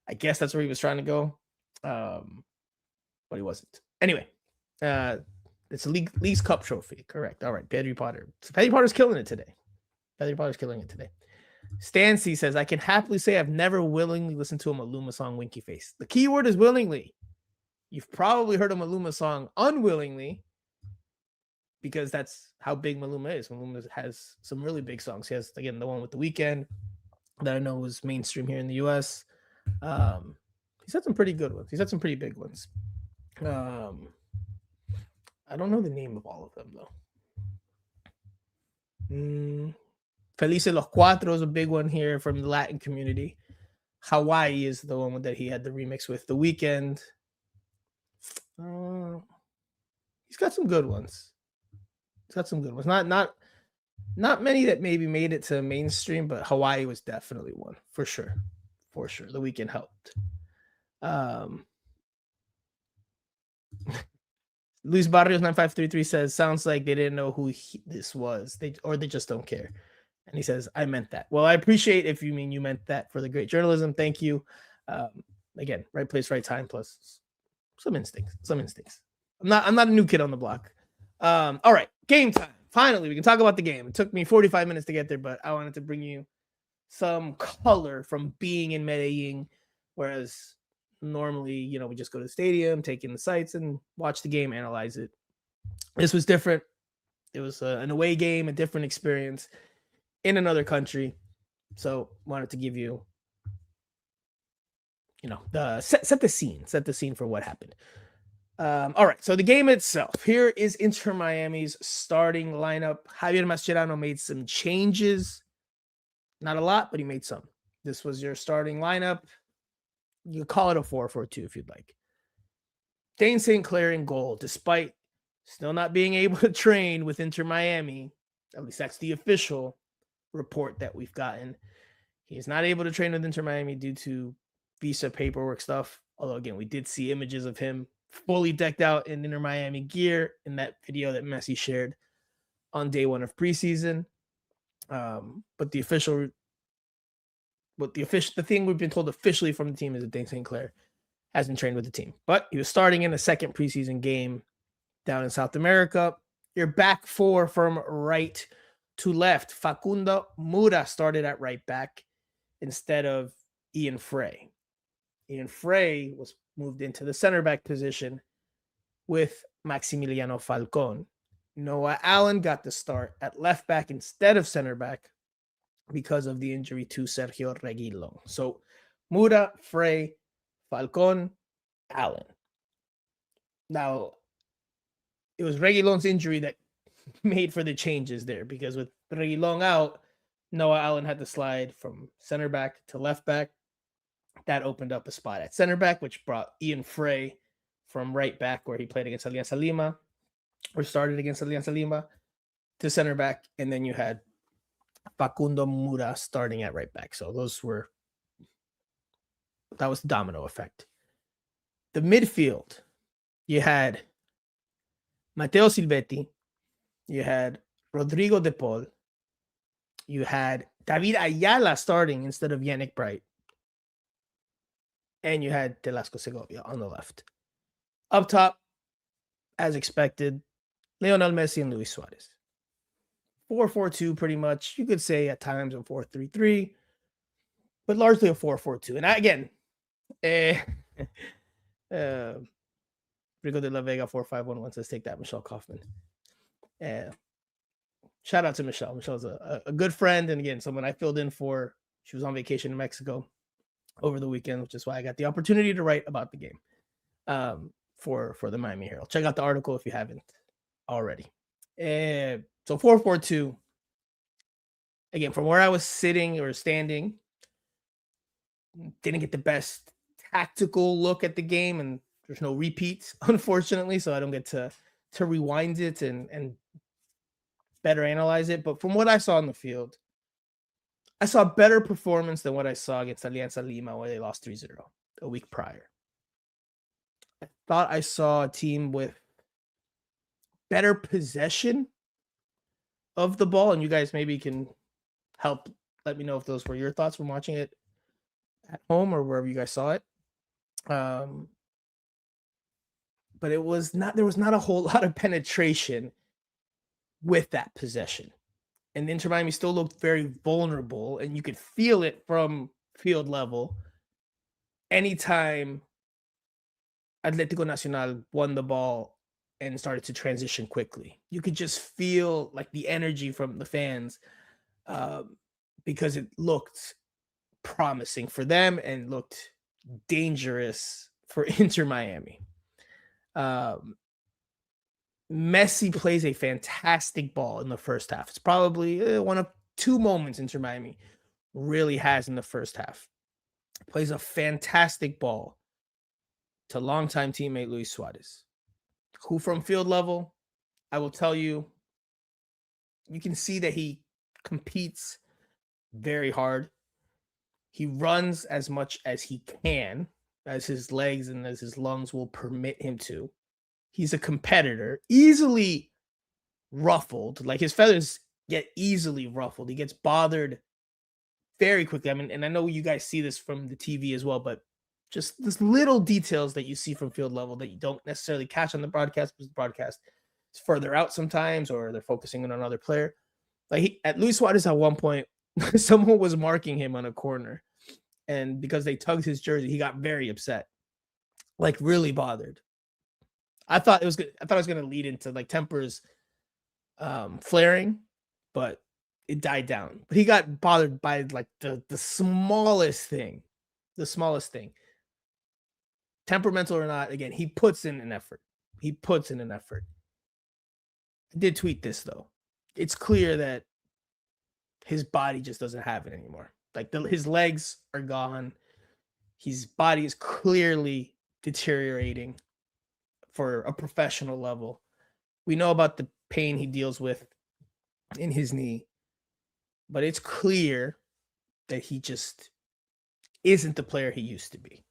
I guess that's where he was trying to go. But he wasn't. Anyway, it's a League's Cup trophy. Correct. All right, Pedri Potter. So Pedri Potter's killing it today. Stancy says, I can happily say I've never willingly listened to a Maluma song, Winky Face. The key word is willingly. You've probably heard a Maluma song unwillingly because that's how big Maluma is. Maluma has some really big songs. He has, again, the one with The Weeknd that I know was mainstream here in the US. He's had some pretty good ones. He's had some pretty big ones. I don't know the name of all of them, though. Felice Los Cuatro is a big one here from the Latin community. Hawaii is the one that he had the remix with. The Weeknd. He's got some good ones. Not many that maybe made it to mainstream, but Hawaii was definitely one for sure. The Weeknd helped. Luis Barrios 9533 says, sounds like they didn't know who this was. They just don't care. And he says, I meant that. Well, I appreciate if you mean you meant that for the great journalism. Thank you. again, right place, right time, plus some instincts. I'm not a new kid on the block. All right, game time. Finally, we can talk about the game. It took me 45 minutes to get there, but I wanted to bring you some color from being in Medellin, whereas normally, we just go to the stadium, take in the sights, and watch the game, analyze it. This was different. It was an away game, a different experience in another country. So wanted to give you, the set the scene for what happened. All right, so the game itself. Here is Inter Miami's starting lineup. Javier Mascherano made some changes. Not a lot, but he made some. This was your starting lineup. You call it a 4-4-2 if you'd like. Dane St. Clair in goal, despite still not being able to train with Inter Miami. At least that's the official report that we've gotten. He is not able to train with Inter Miami due to visa paperwork stuff. Although, again, we did see images of him fully decked out in Inter Miami gear in that video that Messi shared on day 1 of preseason. But the thing we've been told officially from the team is that Dane St. Clair hasn't trained with the team. But he was starting in the second preseason game down in South America. Your back four from right to left. Facundo Mura started at right back instead of Ian Frey. Ian Frey was moved into the center back position with Maximiliano Falcon. Noah Allen got the start at left back instead of center back because of the injury to Sergio Reguilon. So Mura, Frey, Falcon, Allen. Now, it was Reguilon's injury that made for the changes there, because with Reguilon out, Noah Allen had to slide from center back to left back. That opened up a spot at center back, which brought Ian Frey from right back, where he played against Alianza Lima, or started against Alianza Lima, to center back. And then you had Facundo Mura starting at right back. So that was the domino effect. The midfield, you had Matteo Silvetti, you had Rodrigo De Paul, you had David Ayala starting instead of Yannick Bright, and you had Telasco Segovia on the left. Up top, as expected, Lionel Messi and Luis Suarez. 4-4-2 pretty much. You could say at times a 4-3-3, but largely a 4-4-2. And again, Rico de la Vega 4511 says, take that, Michelle Kaufman. Shout out to Michelle. Michelle's a good friend, and again, someone I filled in for. She was on vacation in Mexico over the weekend, which is why I got the opportunity to write about the game for the Miami Herald. Check out the article if you haven't already. So 4-4-2. Again, from where I was sitting or standing, didn't get the best tactical look at the game, and there's no repeats, unfortunately, so I don't get to rewind it and better analyze it. But from what I saw in the field, I saw better performance than what I saw against Alianza Lima, where they lost 3-0 a week prior. I thought I saw a team with better possession of the ball, and you guys maybe can help let me know if those were your thoughts from watching it at home or wherever you guys saw it. But there was not a whole lot of penetration with that possession. And Inter Miami still looked very vulnerable, and you could feel it from field level. Anytime Atletico Nacional won the ball and started to transition quickly, you could just feel like the energy from the fans, because it looked promising for them and looked dangerous for Inter Miami. Messi plays a fantastic ball in the first half. It's probably one of two moments Inter Miami really has in the first half. Plays a fantastic ball to longtime teammate Luis Suarez, who from field level, I will tell you, you can see that he competes very hard. He runs as much as he can, as his legs and as his lungs will permit him to. He's a competitor, easily ruffled. Like, his feathers get easily ruffled. He gets bothered very quickly. I mean, and I know you guys see this from the TV as well, but Just this little details that you see from field level that you don't necessarily catch on the broadcast because the broadcast is further out sometimes, or they're focusing on another player. Like at Luis Suarez at one point, someone was marking him on a corner, and because they tugged his jersey, he got very upset, like really bothered. I thought it was good. I thought it was going to lead into like tempers flaring, but it died down. But he got bothered by like the smallest thing, the smallest thing. Temperamental or not, again, he puts in an effort. He puts in an effort. I did tweet this though. It's clear that his body just doesn't have it anymore. Like his legs are gone. His body is clearly deteriorating for a professional level. We know about the pain he deals with in his knee, but it's clear that he just isn't the player he used to be.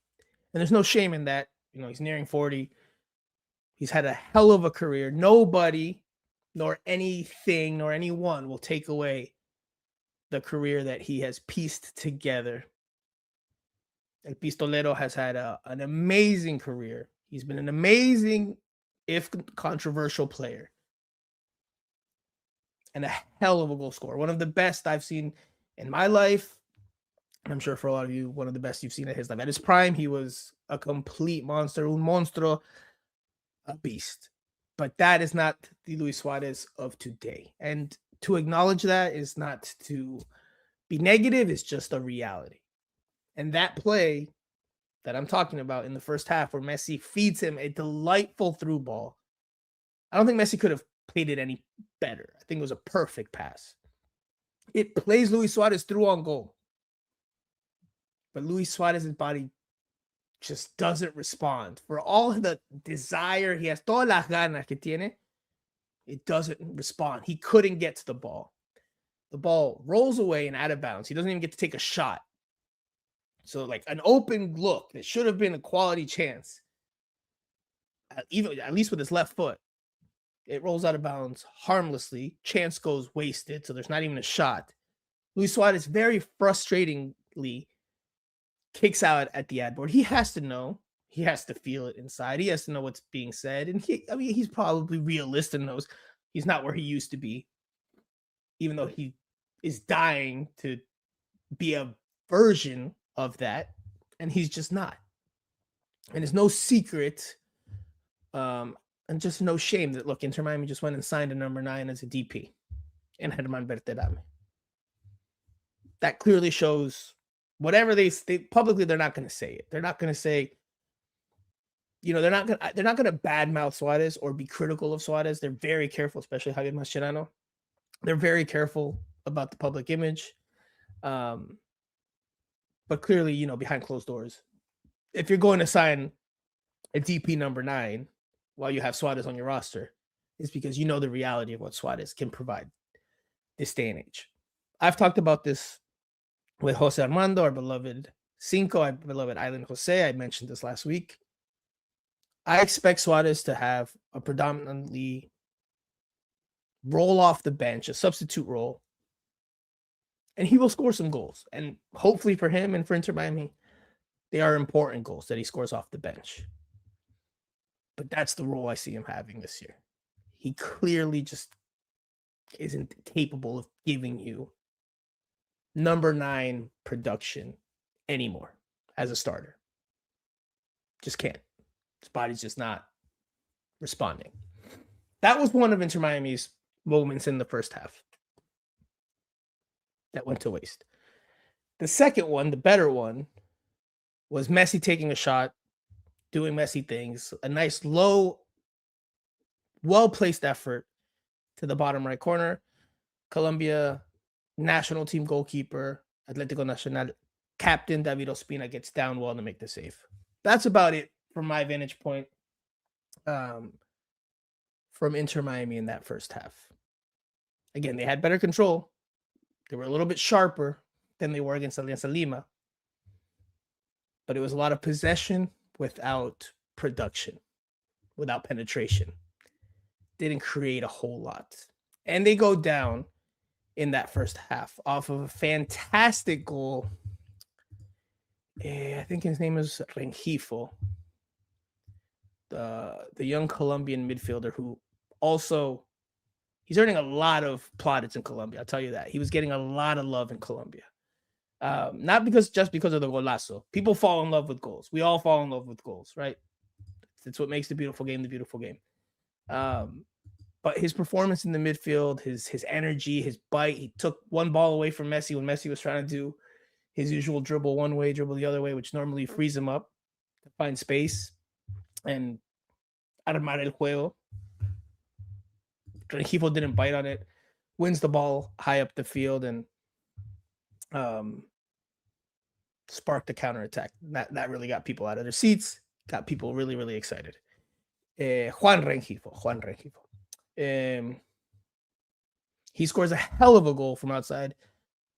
And there's no shame in that. You know, he's nearing 40. He's had a hell of a career. Nobody, nor anything, nor anyone will take away the career that he has pieced together. El Pistolero has had an amazing career. He's been an amazing, if controversial player. And a hell of a goal scorer. One of the best I've seen in my life. And I'm sure for a lot of you, one of the best you've seen at his life. At his prime, he was a complete monster, un monstruo, a beast. But that is not the Luis Suarez of today. And to acknowledge that is not to be negative, it's just a reality. And that play that I'm talking about in the first half where Messi feeds him a delightful through ball. I don't think Messi could have played it any better. I think it was a perfect pass. It plays Luis Suarez through on goal. But Luis Suarez's body just doesn't respond. For all the desire he has, todas las ganas que tiene, it doesn't respond. He couldn't get to the ball. The ball rolls away and out of bounds. He doesn't even get to take a shot. So like an open look that should have been a quality chance, at least with his left foot, it rolls out of bounds harmlessly. Chance goes wasted, so there's not even a shot. Luis Suarez very frustratingly kicks out at the ad board. He has to know. He has to feel it inside. He has to know what's being said. And he's probably realist and knows he's not where he used to be, even though he is dying to be a version of that. And he's just not. And it's no secret and just no shame that, look, Inter Miami just went and signed a number 9 as a DP in Germán Berterame. That clearly shows whatever they publicly, they're not going to say it. They're not going to say, you know, they're not going to badmouth Suarez or be critical of Suarez. They're very careful, especially Javier Mascherano. They're very careful about the public image. But clearly, you know, behind closed doors, if you're going to sign a DP number 9 while you have Suarez on your roster, it's because you know the reality of what Suarez can provide this day and age. I've talked about this with Jose Armando, our beloved Cinco, our beloved Island Jose. I mentioned this last week. I expect Suarez to have a predominantly roll off the bench, a substitute role, and he will score some goals. And hopefully for him and for Inter Miami, they are important goals that he scores off the bench. But that's the role I see him having this year. He clearly just isn't capable of giving you number 9 production anymore as a starter. Just can't. His body's just not responding. That was one of Inter Miami's moments in the first half that went to waste. The second one, the better one, was Messi taking a shot, doing Messi things, a nice low, well-placed effort to the bottom right corner. Colombia national team goalkeeper, Atletico Nacional captain David Ospina gets down well to make the save. That's about it from my vantage point from Inter Miami in that first half. Again, they had better control. They were a little bit sharper than they were against Alianza Lima. But it was a lot of possession without production, without penetration. Didn't create a whole lot. And they go down in that first half off of a fantastic goal I think his name is Rengifo, the young Colombian midfielder who also he's earning a lot of plaudits in Colombia. I'll tell you that. He was getting a lot of love in Colombia. Not just because of the golazo. People fall in love with goals. We all fall in love with goals, right? It's what makes the beautiful game the beautiful game. But his performance in the midfield, his energy, his bite, he took one ball away from Messi when Messi was trying to do his usual dribble one way, dribble the other way, which normally frees him up to find space and armar el juego. Rengifo didn't bite on it, wins the ball high up the field, and sparked the counterattack. That really got people out of their seats, got people really, really excited. Juan Rengifo. He scores a hell of a goal from outside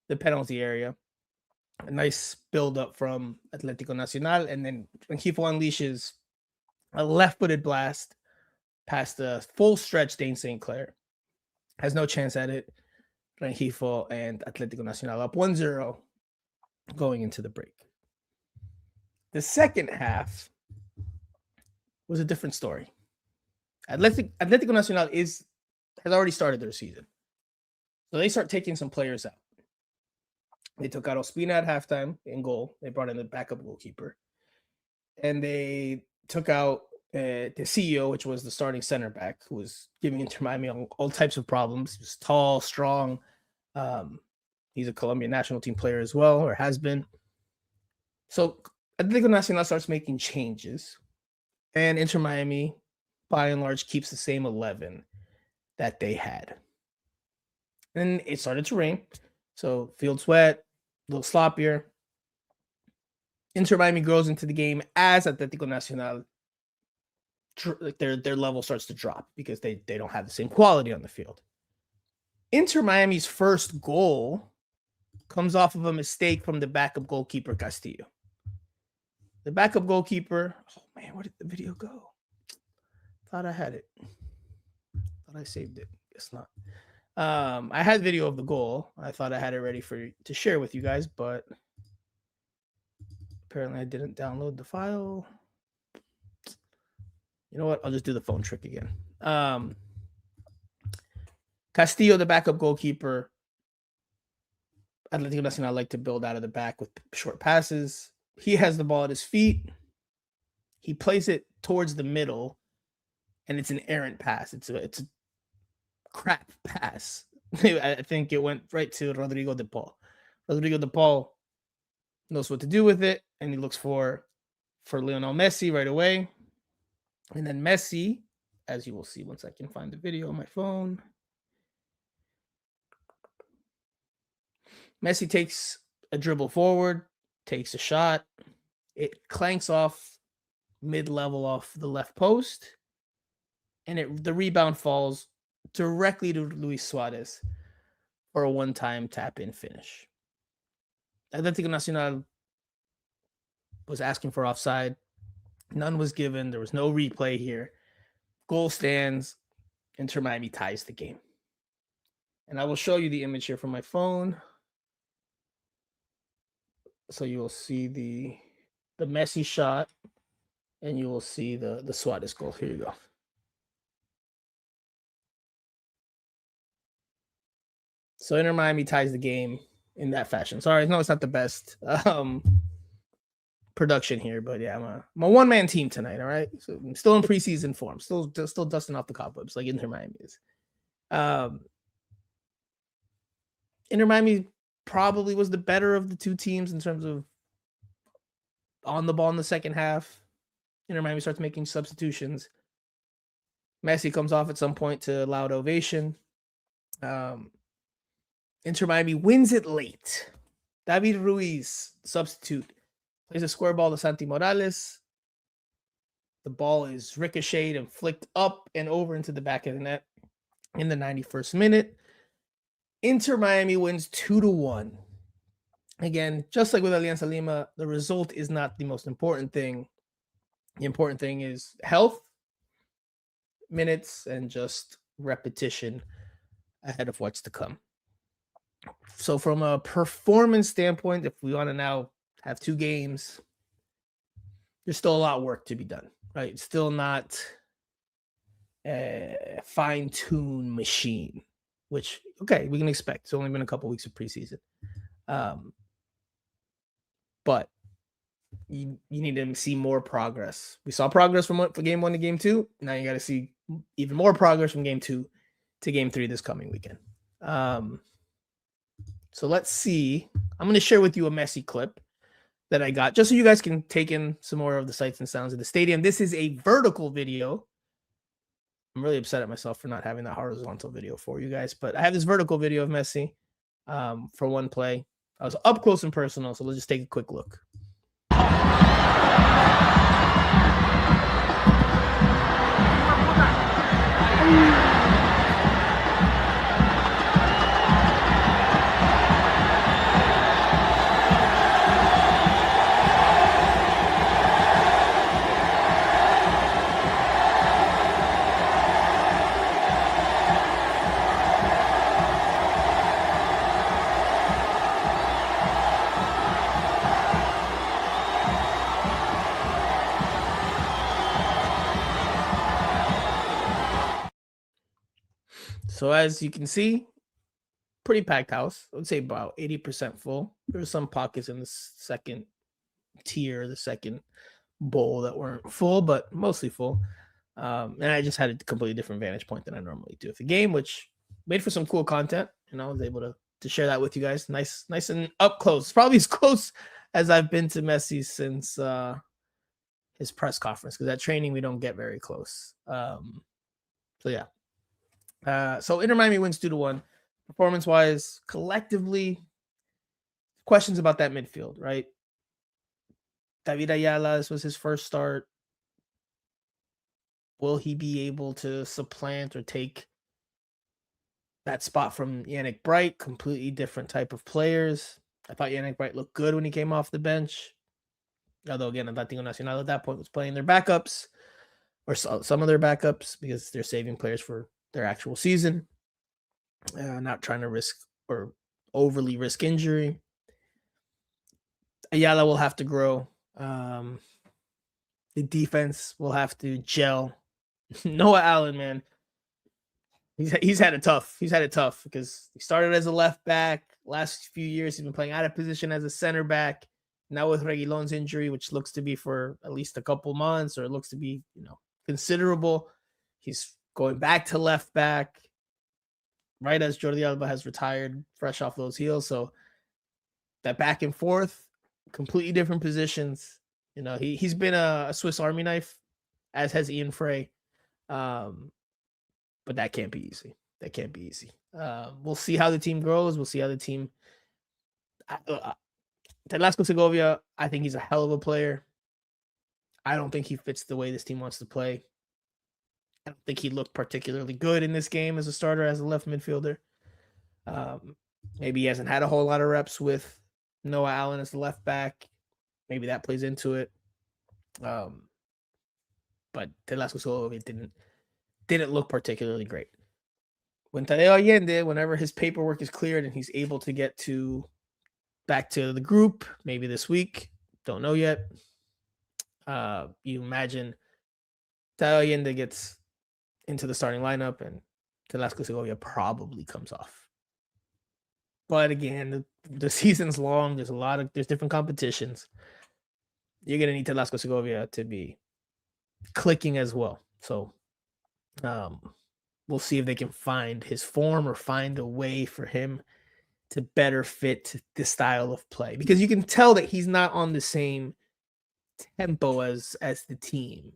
the penalty area. A nice build up from Atletico Nacional, and then Rengifo unleashes a left-footed blast past the full stretch. Dane St. Clair has no chance at it. Rengifo and Atletico Nacional up 1-0 going into the break. The second half was a different story. Atletico Nacional has already started their season. So they start taking some players out. They took out Ospina at halftime in goal. They brought in the backup goalkeeper. And they took out the CEO, which was the starting center back, who was giving Inter Miami all types of problems. He was tall, strong. He's a Colombian national team player as well, or has been. So Atletico Nacional starts making changes. And Inter Miami, by and large, keeps the same 11 that they had. And it started to rain. So field's wet, a little sloppier. Inter Miami grows into the game as Atletico Nacional, their level starts to drop because they don't have the same quality on the field. Inter Miami's first goal comes off of a mistake from the backup goalkeeper, Castillo. The backup goalkeeper, oh man, where did the video go? Thought I had it. Thought I saved it. Guess not. I had video of the goal. I thought I had it ready to share with you guys, but apparently I didn't download the file. You know what? I'll just do the phone trick again. Castillo, the backup goalkeeper, Atletico Nacional like to build out of the back with short passes. He has the ball at his feet. He plays it towards the middle, and it's an errant pass. It's a crap pass. I think it went right to Rodrigo de Paul. Rodrigo de Paul knows what to do with it, and he looks for Lionel Messi right away. And then Messi, as you will see once I can find the video on my phone, Messi takes a dribble forward, takes a shot. It clanks off mid-level off the left post, and the rebound falls directly to Luis Suarez for a one-time tap-in finish. Atletico Nacional was asking for offside. None was given. There was no replay here. Goal stands. Inter Miami ties the game. And I will show you the image here from my phone. So you will see the Messi shot, and you will see the Suarez goal. Here you go. So Inter Miami ties the game in that fashion. Sorry, no, it's not the best production here, but yeah, I'm a one-man team tonight. All right, so I'm still in preseason form, still dusting off the cobwebs like Inter Miami is. Inter Miami probably was the better of the two teams in terms of on the ball in the second half. Inter Miami starts making substitutions. Messi comes off at some point to loud ovation. Inter Miami wins it late. David Ruiz, substitute, plays a square ball to Santi Morales. The ball is ricocheted and flicked up and over into the back of the net in the 91st minute. Inter Miami wins 2-1. Again, just like with Alianza Lima, the result is not the most important thing. The important thing is health, minutes, and just repetition ahead of what's to come. So from a performance standpoint, if we want to now have 2 games. There's still a lot of work to be done, right? Still not a fine-tuned machine, which, okay, we can expect. It's only been a couple weeks of preseason. But you need to see more progress. We saw progress from game 1 to game 2. Now you got to see even more progress from game 2 to game 3 this coming weekend. So let's see. I'm going to share with you a Messi clip that I got just so you guys can take in some more of the sights and sounds of the stadium. This is a vertical video. I'm really upset at myself for not having that horizontal video for you guys, but I have this vertical video of Messi for one play. I was up close and personal, so let's just take a quick look. So as you can see, pretty packed house. I would say about 80% full. There were some pockets in the second tier, the second bowl that weren't full, but mostly full. And I just had a completely different vantage point than I normally do at the game, which made for some cool content. I was able to share that with you guys. Nice and up close. Probably as close as I've been to Messi since his press conference, because at training we don't get very close. So yeah. So Inter Miami wins 2-1. Performance-wise, collectively, questions about that midfield, right? David Ayala, this was his first start. Will he be able to supplant or take that spot from Yannick Bright? Completely different type of players. I thought Yannick Bright looked good when he came off the bench. Although, again, Atletico Nacional at that point was playing their backups, or some of their backups, because they're saving players for their actual season, not trying to risk or overly risk injury. Ayala will have to grow. The defense will have to gel. Noah Allen, man, he's had it tough. He's had it tough because he started as a left back. Last few years, he's been playing out of position as a center back. Now with Reguilon's injury, which looks to be for at least a couple months, or it looks to be, considerable, he's going back to left back right as Jordi Alba has retired, fresh off those heels. So that back and forth, completely different positions. He's been a Swiss Army knife, as has Ian Frey. But that can't be easy. We'll see how the team grows. We'll see how the team. Atletico Segovia, I think he's a hell of a player. I don't think he fits the way this team wants to play. I don't think he looked particularly good in this game as a starter, as a left midfielder. Maybe he hasn't had a whole lot of reps with Noah Allen as the left back. Maybe that plays into it. But Atletico Segovia didn't look particularly great. When Tadeo Allende, whenever his paperwork is cleared and he's able to get back to the group, maybe this week, don't know yet. You imagine Tadeo Allende gets into the starting lineup and Atletico Segovia probably comes off. But again, the season's long. There's different competitions. You're gonna need Atletico Segovia to be clicking as well. So we'll see if they can find his form or find a way for him to better fit the style of play, because you can tell that he's not on the same tempo as the team.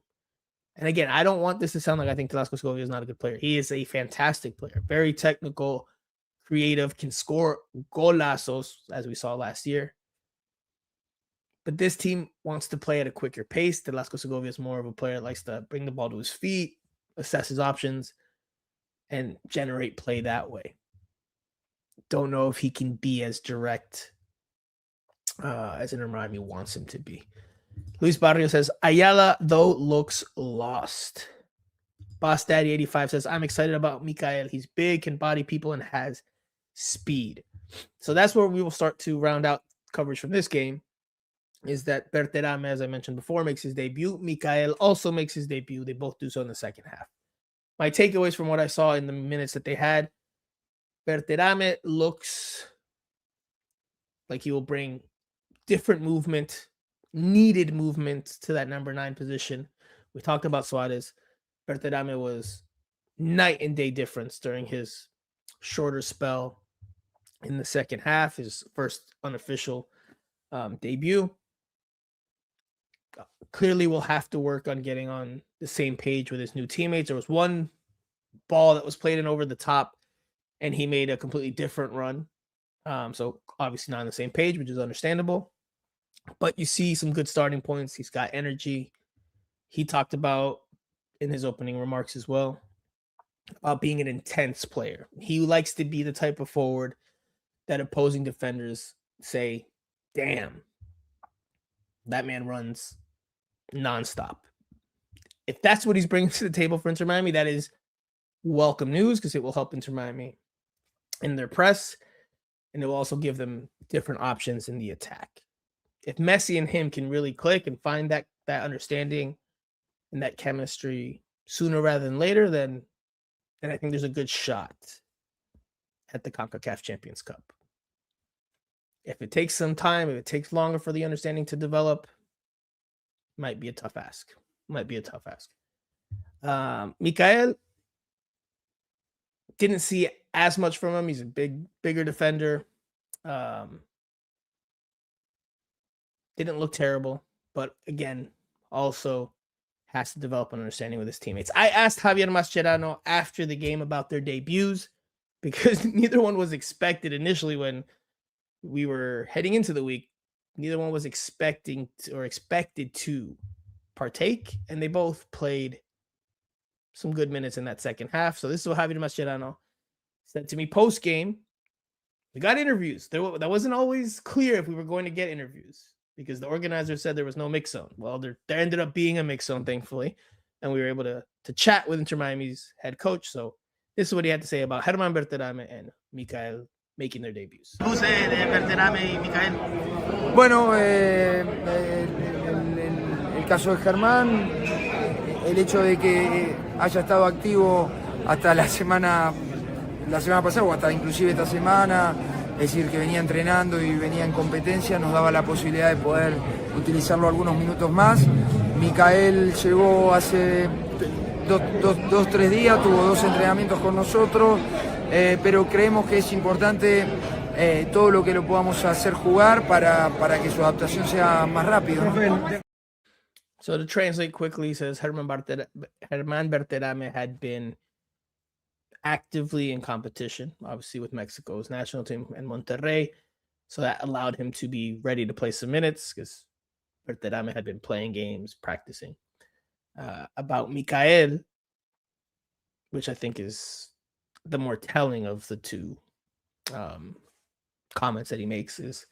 And again, I don't want this to sound like I think Atletico Segovia is not a good player. He is a fantastic player, very technical, creative, can score golazos, as we saw last year. But this team wants to play at a quicker pace. Atletico Segovia is more of a player that likes to bring the ball to his feet, assess his options, and generate play that way. Don't know if he can be as direct as Inter Miami wants him to be. Luis Barrio says, Ayala, though, looks lost. Boss Daddy 85 says, I'm excited about Mikael. He's big, can body people, and has speed. So that's where we will start to round out coverage from this game. is that Berterame, as I mentioned before, makes his debut. Mikael also makes his debut. They both do so in the second half. My takeaways from what I saw in the minutes that they had, Berterame looks like he will bring different movement, needed movement to that number 9 position. We talked about Suarez. Berterame was night and day difference during his shorter spell in the second half, his first unofficial debut. Clearly will have to work on getting on the same page with his new teammates. There was one ball that was played in over the top, and he made a completely different run. So obviously not on the same page, which is understandable. But you see some good starting points. He's got energy. He talked about in his opening remarks as well about being an intense player. He likes to be the type of forward that opposing defenders say, damn, that man runs nonstop. If that's what he's bringing to the table for Inter Miami, that is welcome news because it will help Inter Miami in their press, and it will also give them different options in the attack. If Messi and him can really click and find that understanding and that chemistry sooner rather than later, then I think there's a good shot at the CONCACAF Champions Cup. If it takes some time, if it takes longer for the understanding to develop, might be a tough ask. Mikael, didn't see as much from him. He's a bigger defender. Didn't look terrible, but again, also has to develop an understanding with his teammates. I asked Javier Mascherano after the game about their debuts because neither one was expected initially when we were heading into the week. Neither one was expected to partake, and they both played some good minutes in that second half. So this is what Javier Mascherano said to me post-game. We got interviews. That wasn't always clear if we were going to get interviews because the organizer said there was no mix zone. Well, there ended up being a mix zone, thankfully, and we were able to chat with Inter Miami's head coach. So this is what he had to say about Germán Berterame and Mikael making their debuts. Luce de Berterame y Micael. Bueno, el caso de Germán, el hecho de que haya estado activo hasta la semana pasada o hasta inclusive esta semana, es decir, que venía entrenando y venía en competencia, nos daba la posibilidad de poder utilizarlo algunos minutos más. Micael llegó hace 2-3 días, tuvo 2 entrenamientos con nosotros, pero creemos que es importante todo lo que lo podamos hacer jugar para que su adaptación sea más rápido, ¿no? So to translate quickly, he says Germán Berterame had been actively in competition, obviously with Mexico's national team and Monterrey. So that allowed him to be ready to play some minutes because Berterame had been playing games, practicing. About Mikael, which I think is the more telling of the two comments that he makes, is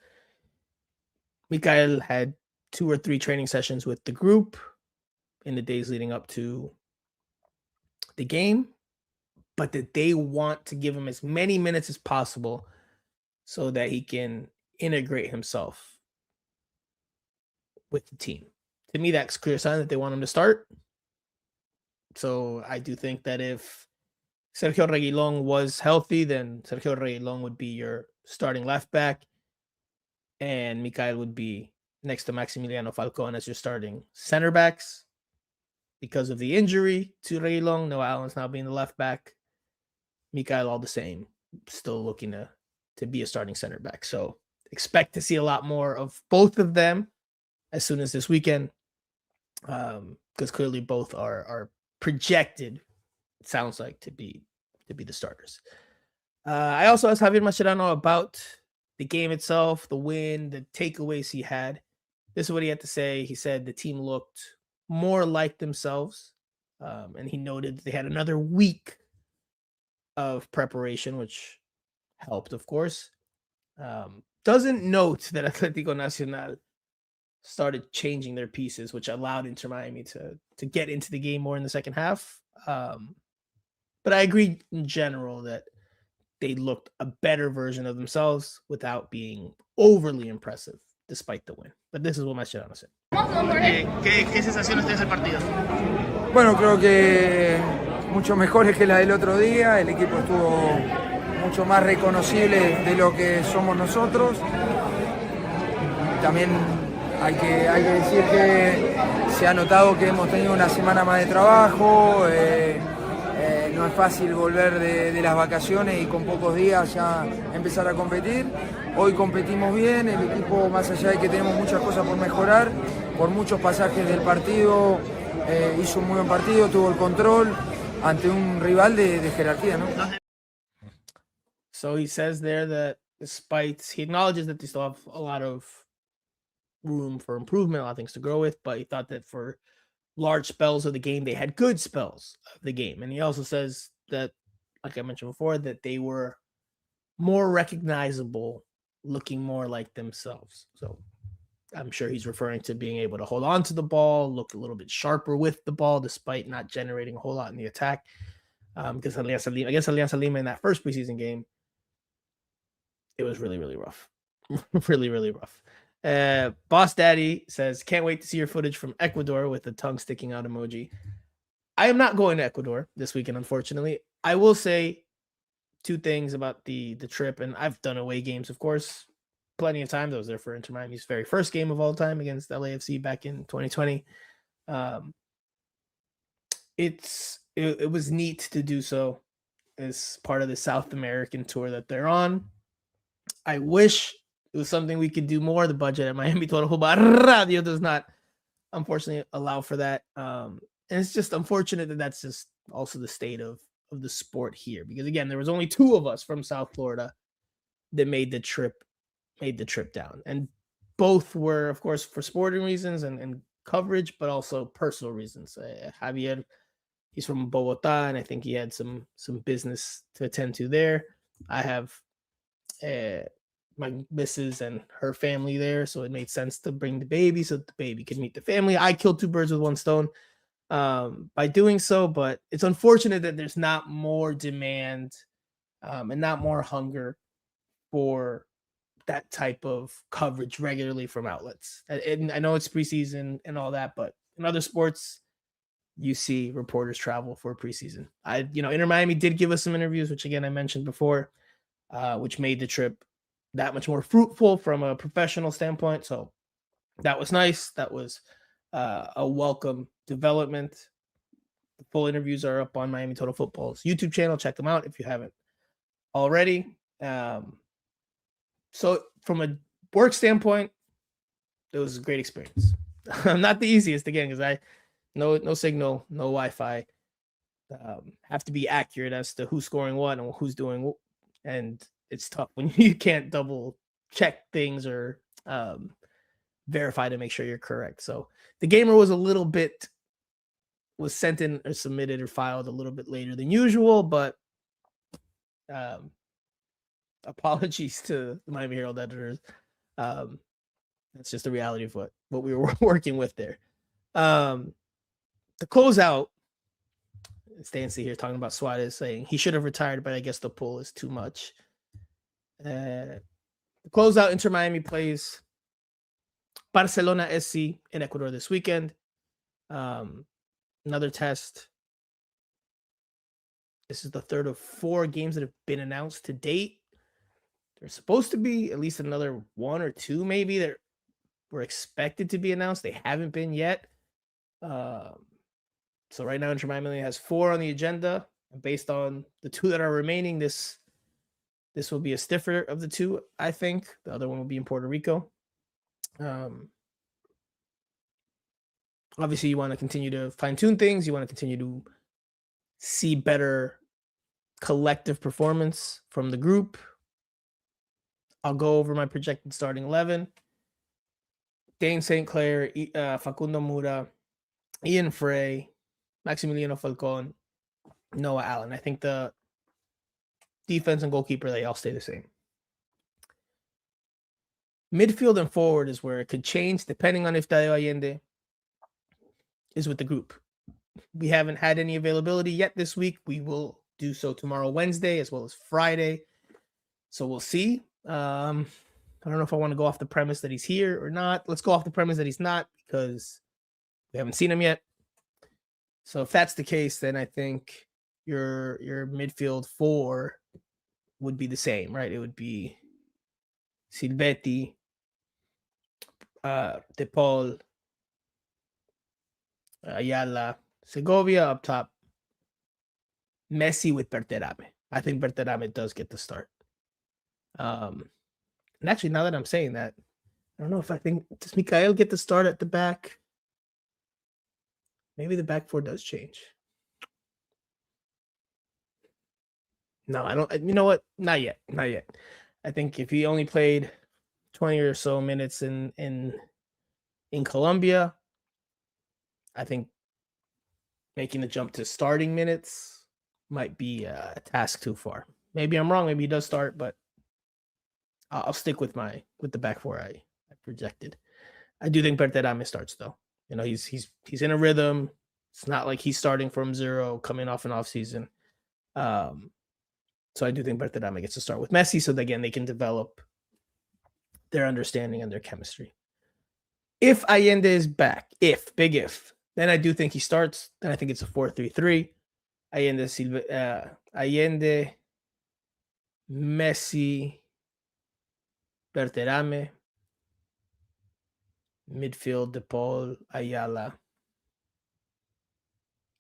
Mikael had 2 or 3 training sessions with the group in the days leading up to the game, but that they want to give him as many minutes as possible so that he can integrate himself with the team. To me, that's a clear sign that they want him to start. So I do think that if Sergio Reguilón was healthy, then Sergio Reguilón would be your starting left back, and Mikael would be next to Maximiliano Falcón as your starting center backs. Because of the injury to Reguilón, Noah Allen's now being the left back. Mikael, all the same, still looking to be a starting center back. So expect to see a lot more of both of them as soon as this weekend, because clearly both are projected, it sounds like, to be the starters. I also asked Javier Mascherano about the game itself, the win, the takeaways he had. This is what he had to say. He said the team looked more like themselves, and he noted they had another week of preparation, which helped, of course. Doesn't note that Atletico Nacional started changing their pieces, which allowed Inter Miami to get into the game more in the second half. But I agree in general that they looked a better version of themselves without being overly impressive, despite the win. But this is what Mascherano said. ¿Qué sensaciones tienes del partido? Bueno, creo que mucho mejores que la del otro día. El equipo estuvo mucho más reconocible de lo que somos nosotros. También hay que decir que se ha notado que hemos tenido una semana más de trabajo. No es fácil volver de las vacaciones y con pocos días ya empezar a competir. Hoy competimos bien, el equipo, más allá de que tenemos muchas cosas por mejorar, por muchos pasajes del partido, hizo un muy buen partido, tuvo el control ante un rival de jerarquía, ¿no? So he says there that he acknowledges that they still have a lot of room for improvement, a lot of things to grow with, but he thought that for large spells of the game, they had good spells of the game. And he also says that, like I mentioned before, that they were more recognizable, looking more like themselves. So I'm sure he's referring to being able to hold on to the ball, look a little bit sharper with the ball, despite not generating a whole lot in the attack. Because against Alianza Lima in that first preseason game, it was really, really rough. Really, really rough. Boss Daddy says, can't wait to see your footage from Ecuador with the tongue sticking out emoji. I am not going to Ecuador this weekend, unfortunately. I will say two things about the trip, and I've done away games, of course, plenty of times. I was there for Inter Miami's very first game of all time against LAFC back in 2020. It was neat to do so as part of the South American tour that they're on. I wish it was something we could do more. The budget at Miami Total Football Radio does not, unfortunately, allow for that. And it's just unfortunate that that's just also the state of the sport here. Because again, there was only 2 of us from South Florida that made the trip down. And both were, of course, for sporting reasons and coverage, but also personal reasons. Javier, he's from Bogota, and I think he had some business to attend to there. I have my missus and her family there, so it made sense to bring the baby so the baby could meet the family. I killed 2 birds with 1 stone by doing so, but it's unfortunate that there's not more demand and not more hunger for that type of coverage regularly from outlets. And I know it's preseason and all that, but in other sports, you see reporters travel for preseason. Inter Miami did give us some interviews, which again I mentioned before, which made the trip that much more fruitful from a professional standpoint. So that was nice. That was a welcome development. The full interviews are up on Miami Total Football's YouTube channel. Check them out if you haven't already. So from a work standpoint, it was a great experience. Not the easiest, again, because no signal, no Wi-Fi. Have to be accurate as to who's scoring what and who's doing what. And it's tough when you can't double check things or verify to make sure you're correct. So the gamer was sent in or submitted or filed a little bit later than usual, but apologies to the Miami Herald editors. That's just the reality of what we were working with there. To close out, Stancy here talking about Suarez saying he should have retired, but I guess the pull is too much. To close out, Inter Miami plays Barcelona SC in Ecuador this weekend. Another test. This is the 3rd of 4 games that have been announced to date. There's supposed to be at least another 1 or 2 maybe that were expected to be announced. They haven't been yet. So right now, Inter Miami has 4 on the agenda. And based on the 2 that are remaining, this will be a stiffer of the 2, I think. The other one will be in Puerto Rico. Obviously, you want to continue to fine-tune things. You want to continue to see better collective performance from the group. I'll go over my projected starting 11. Dane St. Clair, Facundo Mura, Ian Frey, Maximiliano Falcon, Noah Allen. I think the defense and goalkeeper, they all stay the same. Midfield and forward is where it could change depending on if Dayo Allende is with the group. We haven't had any availability yet this week. We will do so tomorrow, Wednesday, as well as Friday. So we'll see. I don't know if I want to go off the premise that he's here or not. Let's go off the premise that he's not because we haven't seen him yet. So if that's the case, then I think your midfield 4 would be the same, right? It would be Silvetti, De Paul, Ayala, Segovia up top, Messi with Berterame. I think Berterame does get the start. And actually, now that I'm saying that, I don't know if I think, does Mikael get the start at the back? Maybe the back 4 does change. No, I don't. You know what? Not yet. Not yet. I think if he only played 20 or so minutes in Colombia, I think making the jump to starting minutes might be a task too far. Maybe I'm wrong. Maybe he does start, but I'll stick with the back 4 I projected. I do think Berterame starts though. You know, he's in a rhythm. It's not like he's starting from zero, coming off an off season. So I do think Berterame gets to start with Messi, so that, again, they can develop their understanding and their chemistry. If Allende is back, big if, then I do think he starts. Then I think it's a 4-3-3. Allende, Messi, Berterame, midfield, De Paul, Ayala,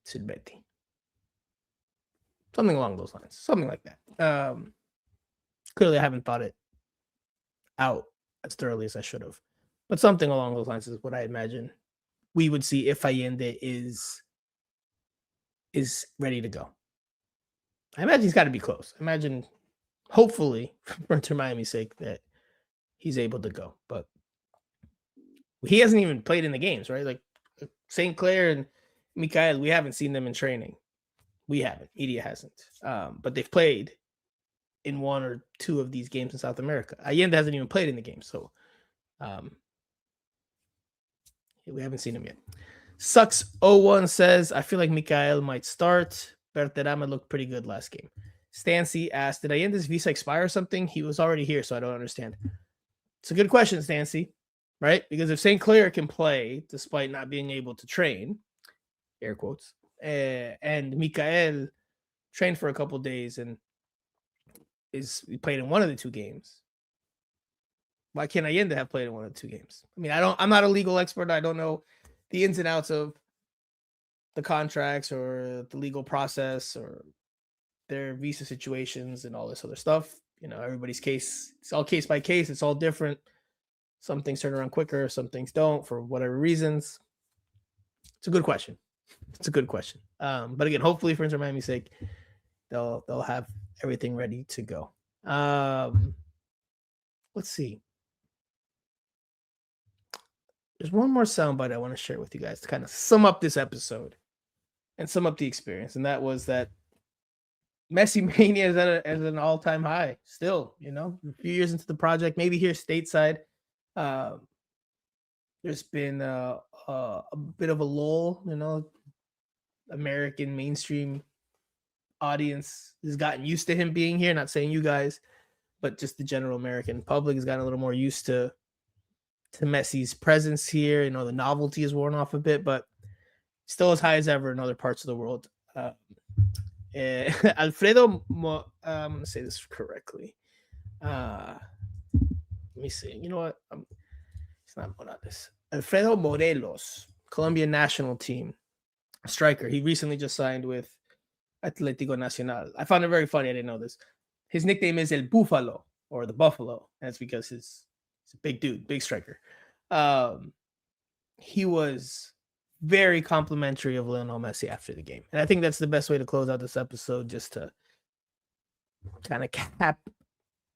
Silvetti. Something along those lines. Something like that. Clearly, I haven't thought it out as thoroughly as I should have. But something along those lines is what I imagine we would see if Allende is ready to go. I imagine he's got to be close. I imagine, hopefully, for Inter Miami's sake, that he's able to go. But he hasn't even played in the games, right? Like St. Clair and Mikael, we haven't seen them in training. We haven't. Media hasn't. But they've played in 1 or 2 of these games in South America. Allende hasn't even played in the game, so we haven't seen him yet. Sucks01 says, I feel like Mikael might start. Berterame looked pretty good last game. Stancy asked, did Allende's visa expire or something? He was already here, so I don't understand. It's a good question, Stancy, right? Because if St. Clair can play despite not being able to train, air quotes, and Mikael trained for a couple days and he played in 1 of the 2 games, why can't Allende have played in 1 of the 2 games? I mean, I'm not a legal expert. I don't know the ins and outs of the contracts or the legal process or their visa situations and all this other stuff. You know, everybody's case, it's all case by case. It's all different. Some things turn around quicker. Some things don't for whatever reasons. It's a good question. It's a good question. But again, hopefully for Inter Miami's sake, they'll have everything ready to go. Let's see. There's one more soundbite I want to share with you guys to kind of sum up this episode and sum up the experience. And that was that Messi Mania is at an all-time high still, you know, a few years into the project, maybe here stateside. There's been a bit of a lull, you know, American mainstream audience has gotten used to him being here. Not saying you guys, but just the general American public has gotten a little more used to Messi's presence here. You know, the novelty has worn off a bit, but still as high as ever in other parts of the world. Alfredo, I'm going to say this correctly. Let me see. You know what? It's not Morales. Alfredo Morelos, Colombian national team striker. He recently just signed with Atletico Nacional. I found it very funny. I didn't know this. His nickname is El Búfalo, or the Buffalo. That's because he's a big dude, big striker. He was very complimentary of Lionel Messi after the game. And I think that's the best way to close out this episode, just to kind of cap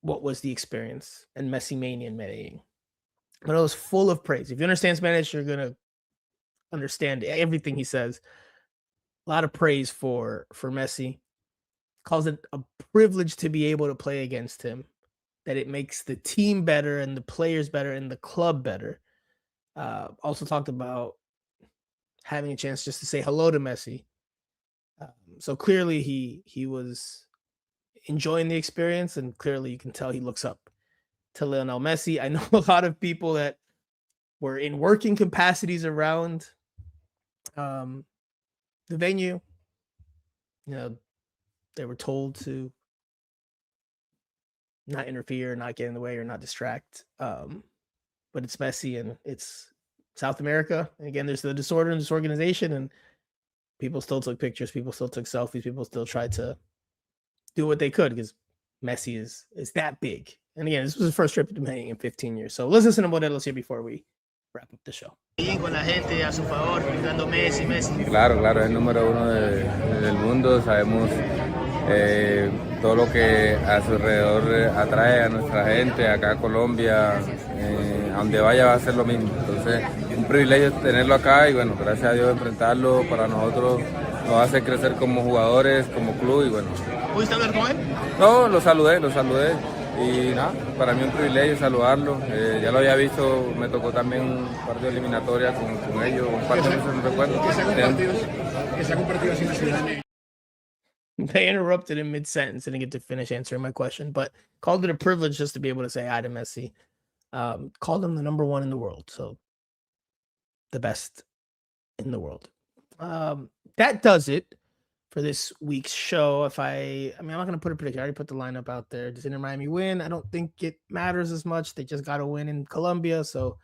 what was the experience and Messi Mania in Medellin. But it was full of praise. If you understand Spanish, you're going to understand everything he says. A lot of praise for Messi. Calls it a privilege to be able to play against him, that it makes the team better and the players better and the club better. Also talked about having a chance just to say hello to Messi. So clearly he was enjoying the experience, and clearly you can tell he looks up to Lionel Messi. I know a lot of people that were in working capacities around the venue. You know, they were told to not interfere, not get in the way, or not distract. But it's Messi and it's South America. And again, there's the disorder and disorganization, and people still took pictures, people still took selfies, people still tried to do what they could because Messi is that big. And again, this was his first trip to Medellin in 15 years. So let's listen to Modelos here before we wrap up the show. Con la gente a su favor, gritando Messi, Messi. Claro, claro, es el número uno del mundo. Sabemos todo lo que a su alrededor atrae a nuestra gente, acá a Colombia, a donde vaya va a ser lo mismo. Entonces, un privilegio tenerlo acá y bueno, gracias a Dios enfrentarlo para nosotros nos hace crecer como jugadores, como club y bueno. ¿Pudiste hablar con él? No, lo saludé y nada, para mí un privilegio saludarlo. Ya lo había visto, me tocó también un partido de eliminatoria con ellos, un par de veces, no recuerdo. Que se ha compartido así en la ciudad. They interrupted in mid-sentence and didn't get to finish answering my question, but called it a privilege just to be able to say hi to Messi. Called him the number one in the world, so the best in the world. That does it for this week's show. I'm not going to put a prediction. I already put the lineup out there. Does Inter Miami win? I don't think it matters as much. They just got to win in Colombia, so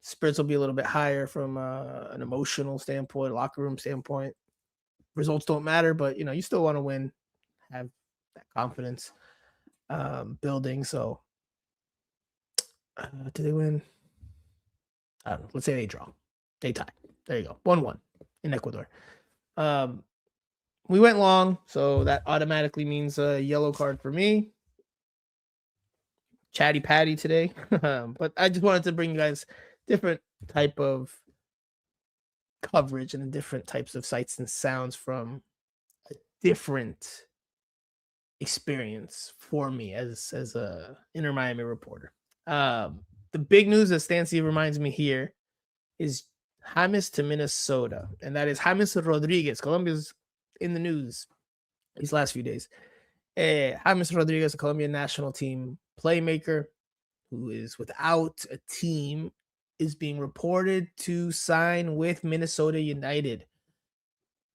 spirits will be a little bit higher from an emotional standpoint, locker room standpoint. Results don't matter, but you still want to win, have that confidence building. So do they win? I don't know. Let's say they draw. They tie. There you go. 1-1 in Ecuador. We went long, so that automatically means a yellow card for me. Chatty Patty today. But I just wanted to bring you guys different type of coverage and different types of sights and sounds from a different experience for me as a Inter Miami reporter. The big news that Stancy reminds me here is James to Minnesota, and that is James Rodriguez. Colombia's in the news these last few days. James Rodriguez, a Colombian national team playmaker who is without a team, is being reported to sign with Minnesota United,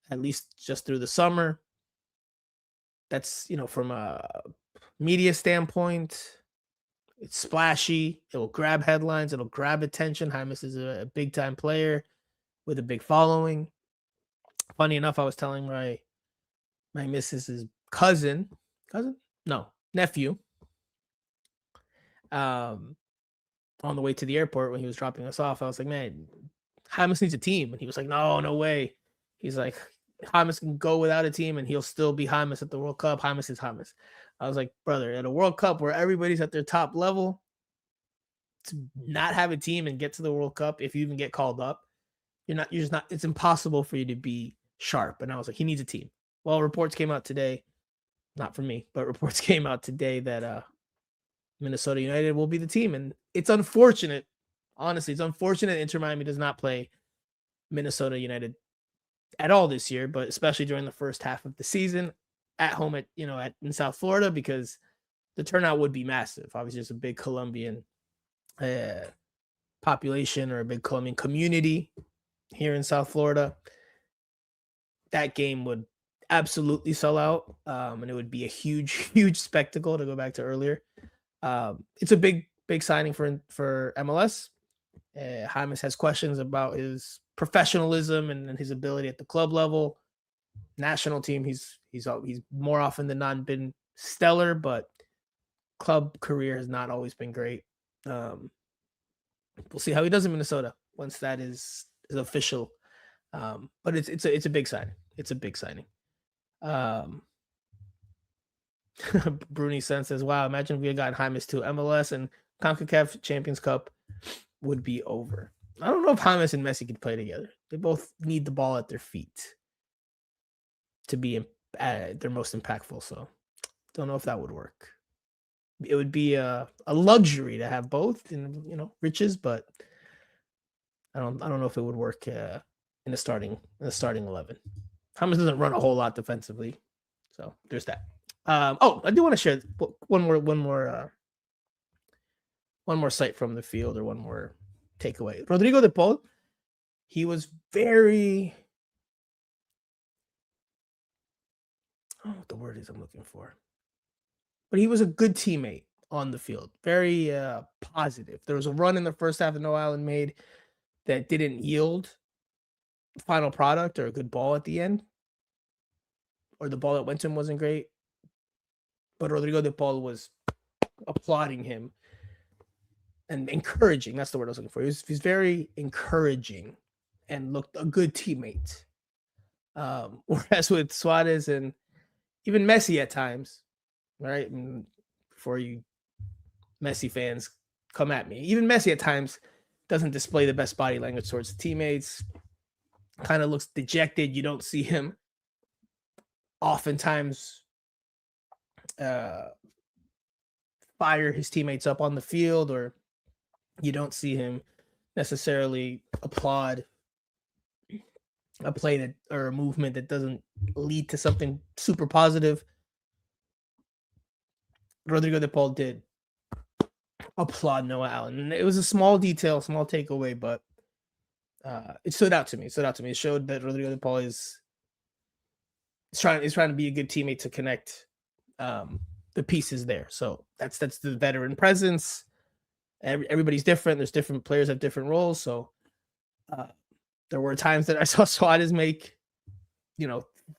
at least just through the summer. That's, from a media standpoint, it's splashy. It will grab headlines. It'll grab attention. James is a big-time player with a big following. Funny enough, I was telling my missus's nephew, on the way to the airport when he was dropping us off. I was like, man, James needs a team. And he was like, no way. He's like, James can go without a team and he'll still be James at the World Cup. James is James. I was like, brother, at a World Cup where everybody's at their top level, to not have a team and get to the World Cup, if you even get called up, it's impossible for you to be sharp. And I was like, he needs a team. Well, reports came out today, not from me, but reports came out today that Minnesota United will be the team. And it's unfortunate. Honestly, it's unfortunate Inter Miami does not play Minnesota United at all this year, but especially during the first half of the season at home in South Florida, because the turnout would be massive. Obviously, there's a big Colombian population or a big Colombian community here in South Florida. That game would absolutely sell out, and it would be a huge spectacle, to go back to earlier. It's a big signing for MLS. James has questions about his professionalism and his ability at the club level. National team, he's more often than not been stellar, but club career has not always been great. We'll see how he does in Minnesota once that is official. But it's a big signing. It's a big signing. Bruni Sen says, wow, imagine if we had gotten James to MLS and CONCACAF Champions Cup would be over. I don't know if James and Messi could play together. They both need the ball at their feet to be their most impactful. So don't know if that would work. It would be a luxury to have both in riches, but I don't know if it would work in the starting 11. James doesn't run a whole lot defensively, so there's that. I do want to share one more one more sight from the field or one more takeaway. Rodrigo de Paul, he was very, I don't know what the word is I'm looking for, but he was a good teammate on the field. Very positive. There was a run in the first half that Noah Allen made that didn't yield final product or a good ball at the end, or the ball that went to him wasn't great. But Rodrigo de Paul was applauding him and encouraging. That's the word I was looking for. He's very encouraging and looked a good teammate. Whereas with Suarez and even Messi at times, right? And before you Messi fans come at me, even Messi at times doesn't display the best body language towards the teammates. Kind of looks dejected. You don't see him oftentimes fire his teammates up on the field, or you don't see him necessarily applaud a play that or a movement that doesn't lead to something super positive. Rodrigo de Paul did applaud Noah Allen, and it was a small detail, small takeaway, but it stood out to me. It showed that Rodrigo de Paul is trying to be a good teammate to connect the pieces there. So that's the veteran presence. Everybody's different. There's different players have different roles. So there were times that I saw Suarez make,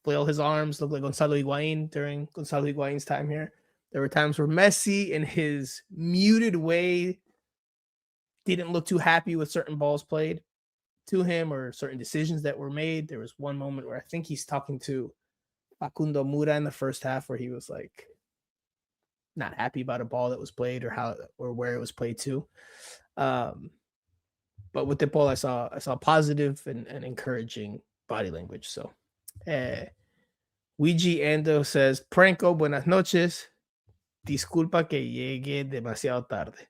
flail his arms, look like Gonzalo Higuain during Gonzalo Higuain's time here. There were times where Messi, in his muted way, didn't look too happy with certain balls played to him or certain decisions that were made. There was one moment where I think he's talking to Facundo Mura in the first half where he was like not happy about a ball that was played or where it was played to. But with De Paul, I saw positive and encouraging body language. So Ouija Ando says, Pranko, buenas noches. Disculpa que llegue demasiado tarde.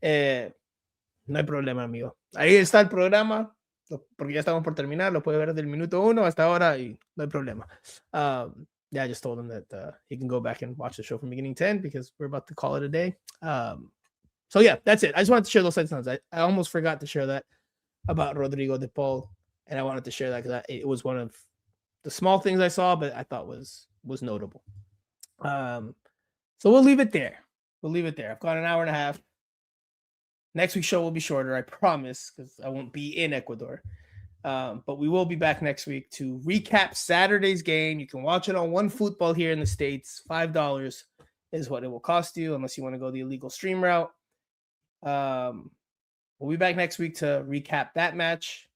No hay problema, amigo. Ahí está el programa, porque ya estamos por terminar. Lo puede ver del minuto 1 hasta ahora y no hay problema. Yeah, I just told him that he can go back and watch the show from beginning to end because we're about to call it a day. So yeah, that's it. I just wanted to share those sentiments. I almost forgot to share that about Rodrigo de Paul, and I wanted to share that because it was one of the small things I saw, but I thought was notable. So we'll leave it there. I've got an hour and a half. Next week's show will be shorter, I promise, because I won't be in Ecuador. But we will be back next week to recap Saturday's game. You can watch it on OneFootball here in the States. $5 is what it will cost you, unless you want to go the illegal stream route. We'll be back next week to recap that match.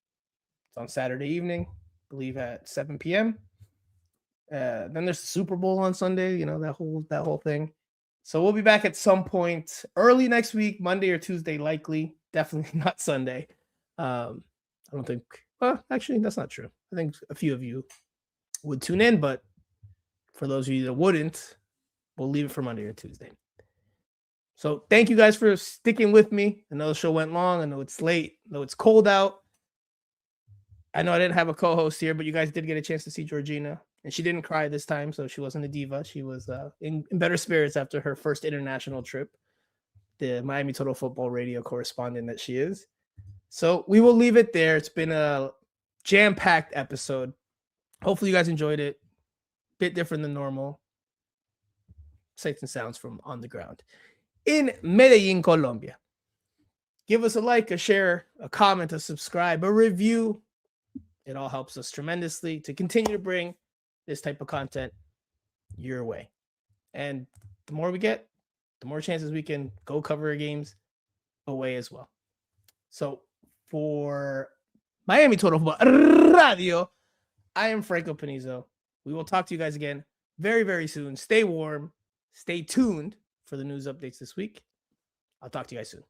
It's on Saturday evening, I believe at 7 p.m. Then there's the Super Bowl on Sunday, that whole thing. So we'll be back at some point early next week, Monday or Tuesday, likely. Definitely not Sunday. I don't think. Well, actually, that's not true. I think a few of you would tune in, but for those of you that wouldn't, we'll leave it for Monday or Tuesday. So thank you guys for sticking with me. I know the show went long. I know it's late. I know it's cold out. I know I didn't have a co-host here, but you guys did get a chance to see Georgina. And she didn't cry this time, so she wasn't a diva. She was in better spirits after her first international trip, the Miami Total Football radio correspondent that she is. So we will leave it there. It's been a jam-packed episode. Hopefully you guys enjoyed it. Bit different than normal. Sights and sounds from on the ground. In Medellin, Colombia. Give us a like, a share, a comment, a subscribe, a review. It all helps us tremendously to continue to bring this type of content your way. And the more we get, the more chances we can go cover games away as well. So for Miami Total Football Radio, I am Franco Panizo. We will talk to you guys again very, very soon. Stay warm. Stay tuned for the news updates this week. I'll talk to you guys soon.